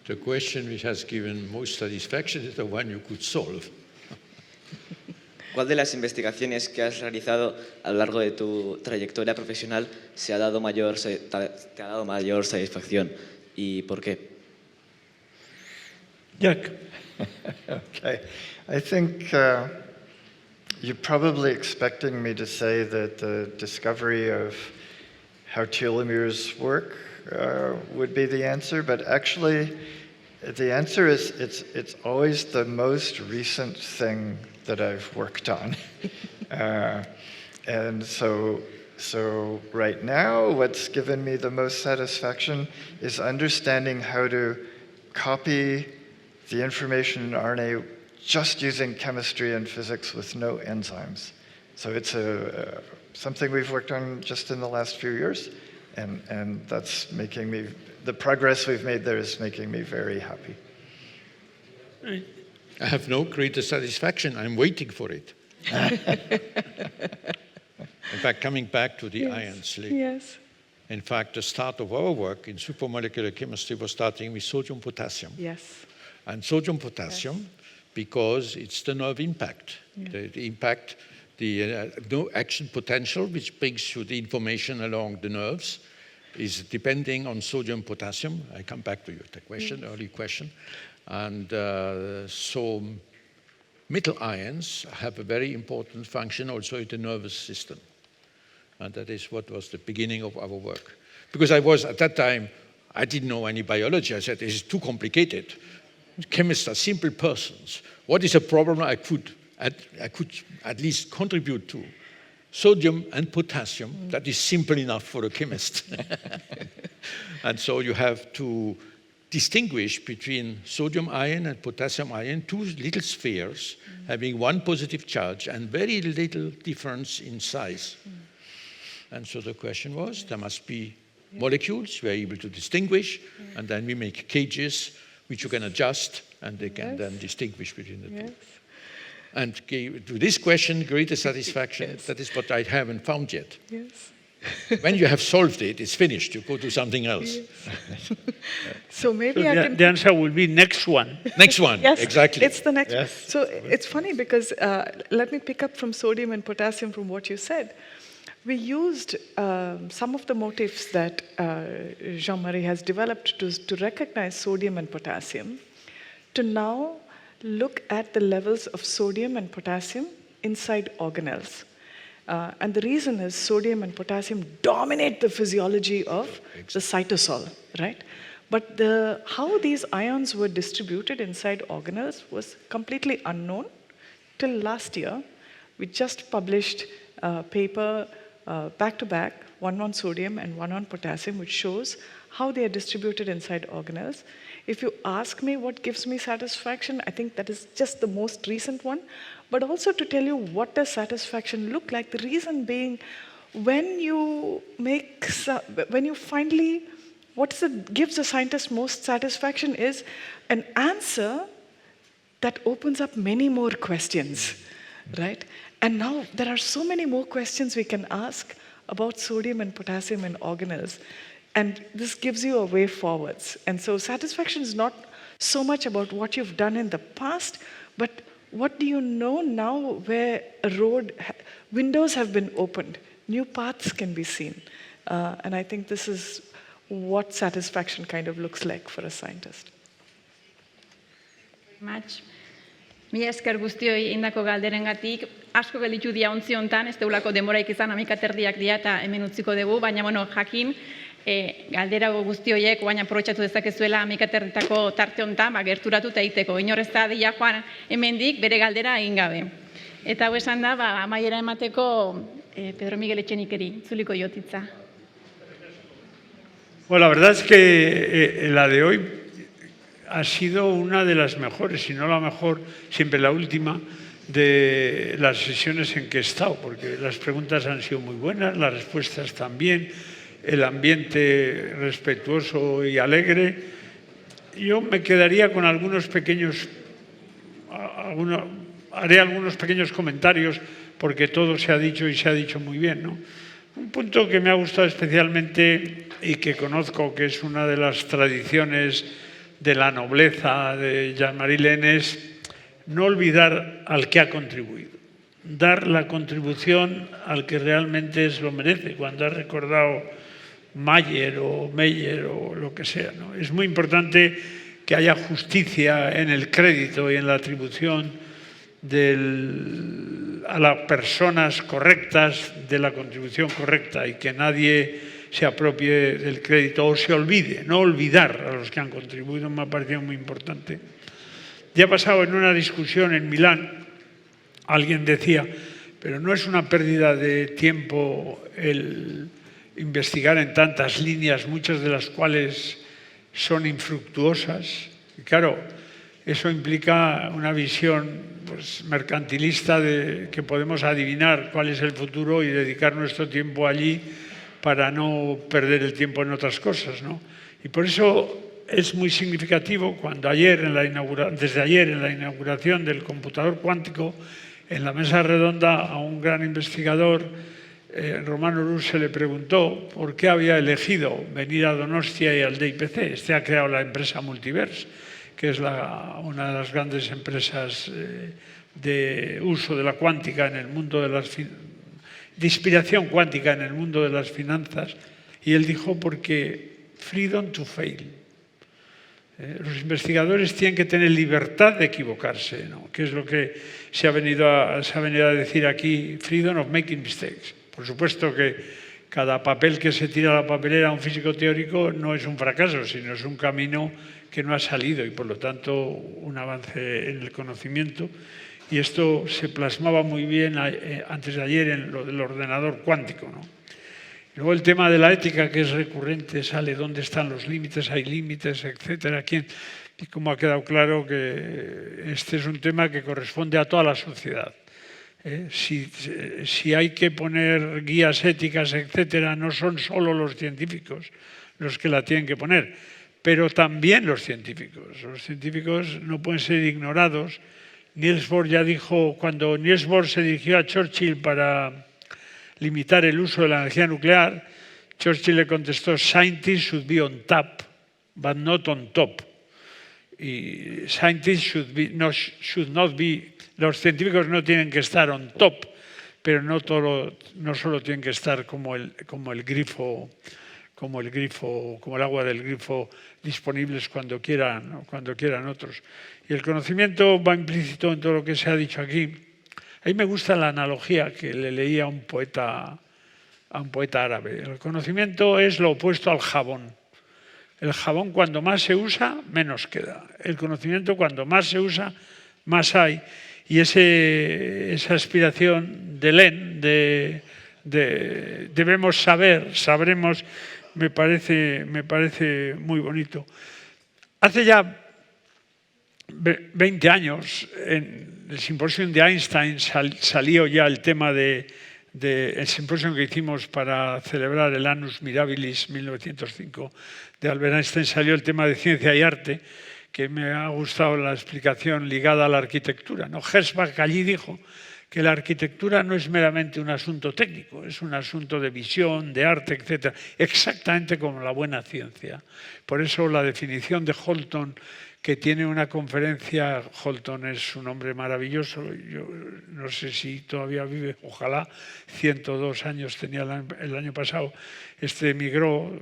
The question which has given most satisfaction is the one you could solve. ¿Cuál de las investigaciones que has realizado a lo largo de tu trayectoria profesional te ha dado mayor satisfacción y por qué? Jack. Okay. I think you're probably expecting me to say that the discovery of how telomeres work would be the answer, but actually the answer is it's always the most recent thing that I've worked on. And so right now, what's given me the most satisfaction is understanding how to copy the information in RNA just using chemistry and physics with no enzymes. So it's something we've worked on just in the last few years, and that's making me, the progress we've made there is making me very happy. I have no greater satisfaction. I'm waiting for it. In fact, coming back to the ion sleep. Yes. In fact, the start of our work in supramolecular chemistry was starting with sodium-potassium. Yes. And sodium-potassium, because it's the nerve impact. Yeah. The impact, the no action potential, which brings you the information along the nerves, is depending on sodium-potassium. I come back to you, the question, early question. And so metal ions have a very important function also in the nervous system. And that is what was the beginning of our work. Because I was, at that time, I didn't know any biology. I said, this is too complicated. chemists are simple persons. What is a problem I could at least contribute to? Sodium and potassium, that is simple enough for a chemist. And so you have to distinguish between sodium ion and potassium ion, two little spheres having one positive charge and very little difference in size. And so the question was, there must be molecules we are able to distinguish, and then we make cages which you can adjust, and they can then distinguish between the two. And to this question, greater satisfaction, that is what I haven't found yet. Yes. When you have solved it, it's finished. You go to something else. Yes. So maybe the answer will be next one. Next one, yes, exactly. It's the next. Yes. So it's funny because let me pick up from sodium and potassium from what you said. We used some of the motifs that Jean-Marie has developed to recognize sodium and potassium, to now look at the levels of sodium and potassium inside organelles. And the reason is sodium and potassium dominate the physiology of the cytosol, right? But how these ions were distributed inside organelles was completely unknown till last year. We just published a paper back-to-back, one on sodium and one on potassium, which shows how they are distributed inside organelles. If you ask me what gives me satisfaction, I think that is just the most recent one. But also to tell you what does satisfaction look like, the reason being when you finally, gives a scientist most satisfaction is an answer that opens up many more questions, right? And now there are so many more questions we can ask about sodium and potassium in organelles. And this gives you a way forwards. And so satisfaction is not so much about what you've done in the past, but what do you know now where windows have been opened, new paths can be seen. And I think this is what satisfaction kind of looks like for a scientist. Much. Mila esker guztioi indako galderengatik, asko gelditu dia ontzi hontan, ez deulako demoraik izan, 11:30 dira eta hemen utziko dugu, baina jakin, galdera guzti horiek guain aprobetxatu dezakezuela 11:30 tarte hontan, gerturatu eta egiteko. Inorez da dia joan hemendik bere galdera egin gabe. Eta hau esan da, amaiera emateko Pedro Miguel Etxenikeri, zuliko jotitza. Bueno, la verdad es que la de hoy ha sido una de las mejores, si no la mejor, siempre la última, de las sesiones en que he estado, porque las preguntas han sido muy buenas, las respuestas también, el ambiente respetuoso y alegre. Yo me quedaría con haré algunos pequeños comentarios, porque todo se ha dicho y se ha dicho muy bien, ¿no? Un punto que me ha gustado especialmente y que conozco que es una de las tradiciones de la nobleza de Jean-Marie Lehn es no olvidar al que ha contribuido, dar la contribución al que realmente lo merece. Cuando ha recordado Meyer o lo que sea, ¿no? Es muy importante que haya justicia en el crédito y en la atribución a las personas correctas de la contribución correcta y que nadie se apropie del crédito o se olvide, no olvidar a los que han contribuido, me ha parecido muy importante. Ya ha pasado en una discusión en Milán, alguien decía, pero no es una pérdida de tiempo el investigar en tantas líneas, muchas de las cuales son infructuosas. Y claro, eso implica una visión mercantilista de que podemos adivinar cuál es el futuro y dedicar nuestro tiempo allí para no perder el tiempo en otras cosas, ¿no? Y por eso es muy significativo cuando desde ayer en la inauguración del computador cuántico, en la mesa redonda a un gran investigador, Romano Rus, se le preguntó por qué había elegido venir a Donostia y al DIPC. Este ha creado la empresa Multiverse, que es una de las grandes empresas de uso de la cuántica en el mundo de inspiración cuántica en el mundo de las finanzas. Y él dijo, porque freedom to fail. Los investigadores tienen que tener libertad de equivocarse, ¿no? Que es lo que se ha venido a decir aquí, freedom of making mistakes. Por supuesto que cada papel que se tira a la papelera a un físico teórico no es un fracaso, sino es un camino que no ha salido y por lo tanto un avance en el conocimiento. Y esto se plasmaba muy bien antes de ayer en lo del ordenador cuántico, ¿no? Luego el tema de la ética, que es recurrente, sale dónde están los límites, hay límites, etcétera. Y como ha quedado claro que este es un tema que corresponde a toda la sociedad. Si hay que poner guías éticas, etcétera, no son solo los científicos los que la tienen que poner, pero también los científicos. Los científicos no pueden ser ignorados. Niels Bohr ya dijo, cuando Niels Bohr se dirigió a Churchill para limitar el uso de la energía nuclear, Churchill le contestó, "Scientists should be on top, but not on top". Y scientists should not be, los científicos no tienen que estar on top, pero no solo tienen que estar como el agua del grifo disponibles cuando quieran otros. Y el conocimiento va implícito en todo lo que se ha dicho aquí. A mí me gusta la analogía que le leí a un poeta árabe. El conocimiento es lo opuesto al jabón. El jabón cuando más se usa, menos queda. El conocimiento cuando más se usa, más hay. Y esa aspiración de Lehn, debemos saber, sabremos, me parece muy bonito. Hace ya 20 años, en el simposio de Einstein salió ya el tema el simposio que hicimos para celebrar el Annus Mirabilis 1905 de Albert Einstein, salió el tema de ciencia y arte, que me ha gustado la explicación ligada a la arquitectura, ¿no? Herzberg allí dijo que la arquitectura no es meramente un asunto técnico, es un asunto de visión, de arte, etc. Exactamente como la buena ciencia. Por eso la definición de Holton, que tiene una conferencia, Holton es un hombre maravilloso, yo no sé si todavía vive, ojalá, 102 años tenía el año pasado, emigró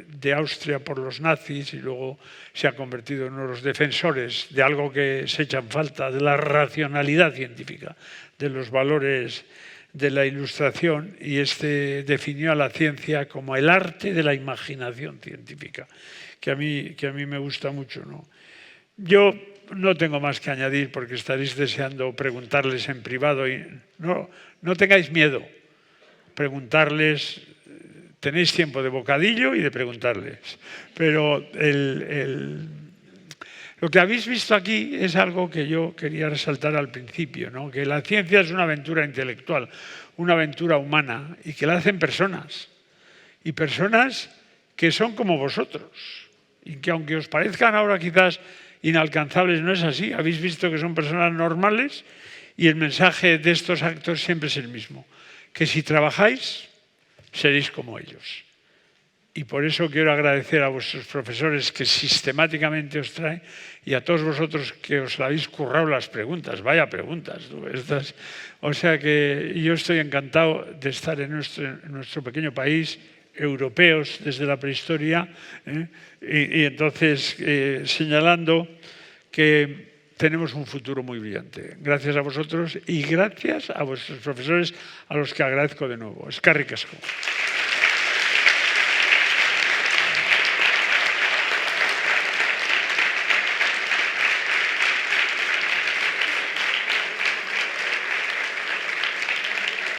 de Austria por los nazis y luego se ha convertido en uno de los defensores de algo que se echa en falta, de la racionalidad científica, de los valores de la ilustración, y definió a la ciencia como el arte de la imaginación científica, que a mí me gusta mucho, ¿no? Yo no tengo más que añadir porque estaréis deseando preguntarles en privado y no tengáis miedo. Preguntarles, tenéis tiempo de bocadillo y de preguntarles. Pero lo que habéis visto aquí es algo que yo quería resaltar al principio, ¿no? Que la ciencia es una aventura intelectual, una aventura humana, y que la hacen personas. Y personas que son como vosotros. Y que aunque os parezcan ahora quizás inalcanzables, no es así. Habéis visto que son personas normales y el mensaje de estos actos siempre es el mismo. Que si trabajáis, seréis como ellos. Y por eso quiero agradecer a vuestros profesores que sistemáticamente os traen y a todos vosotros que os habéis currado las preguntas. Vaya preguntas. O sea que yo estoy encantado de estar en nuestro pequeño país, europeos desde la prehistoria, y entonces señalando que tenemos un futuro muy brillante. Gracias a vosotros y gracias a vuestros profesores, a los que agradezco de nuevo. Eskerrik asko.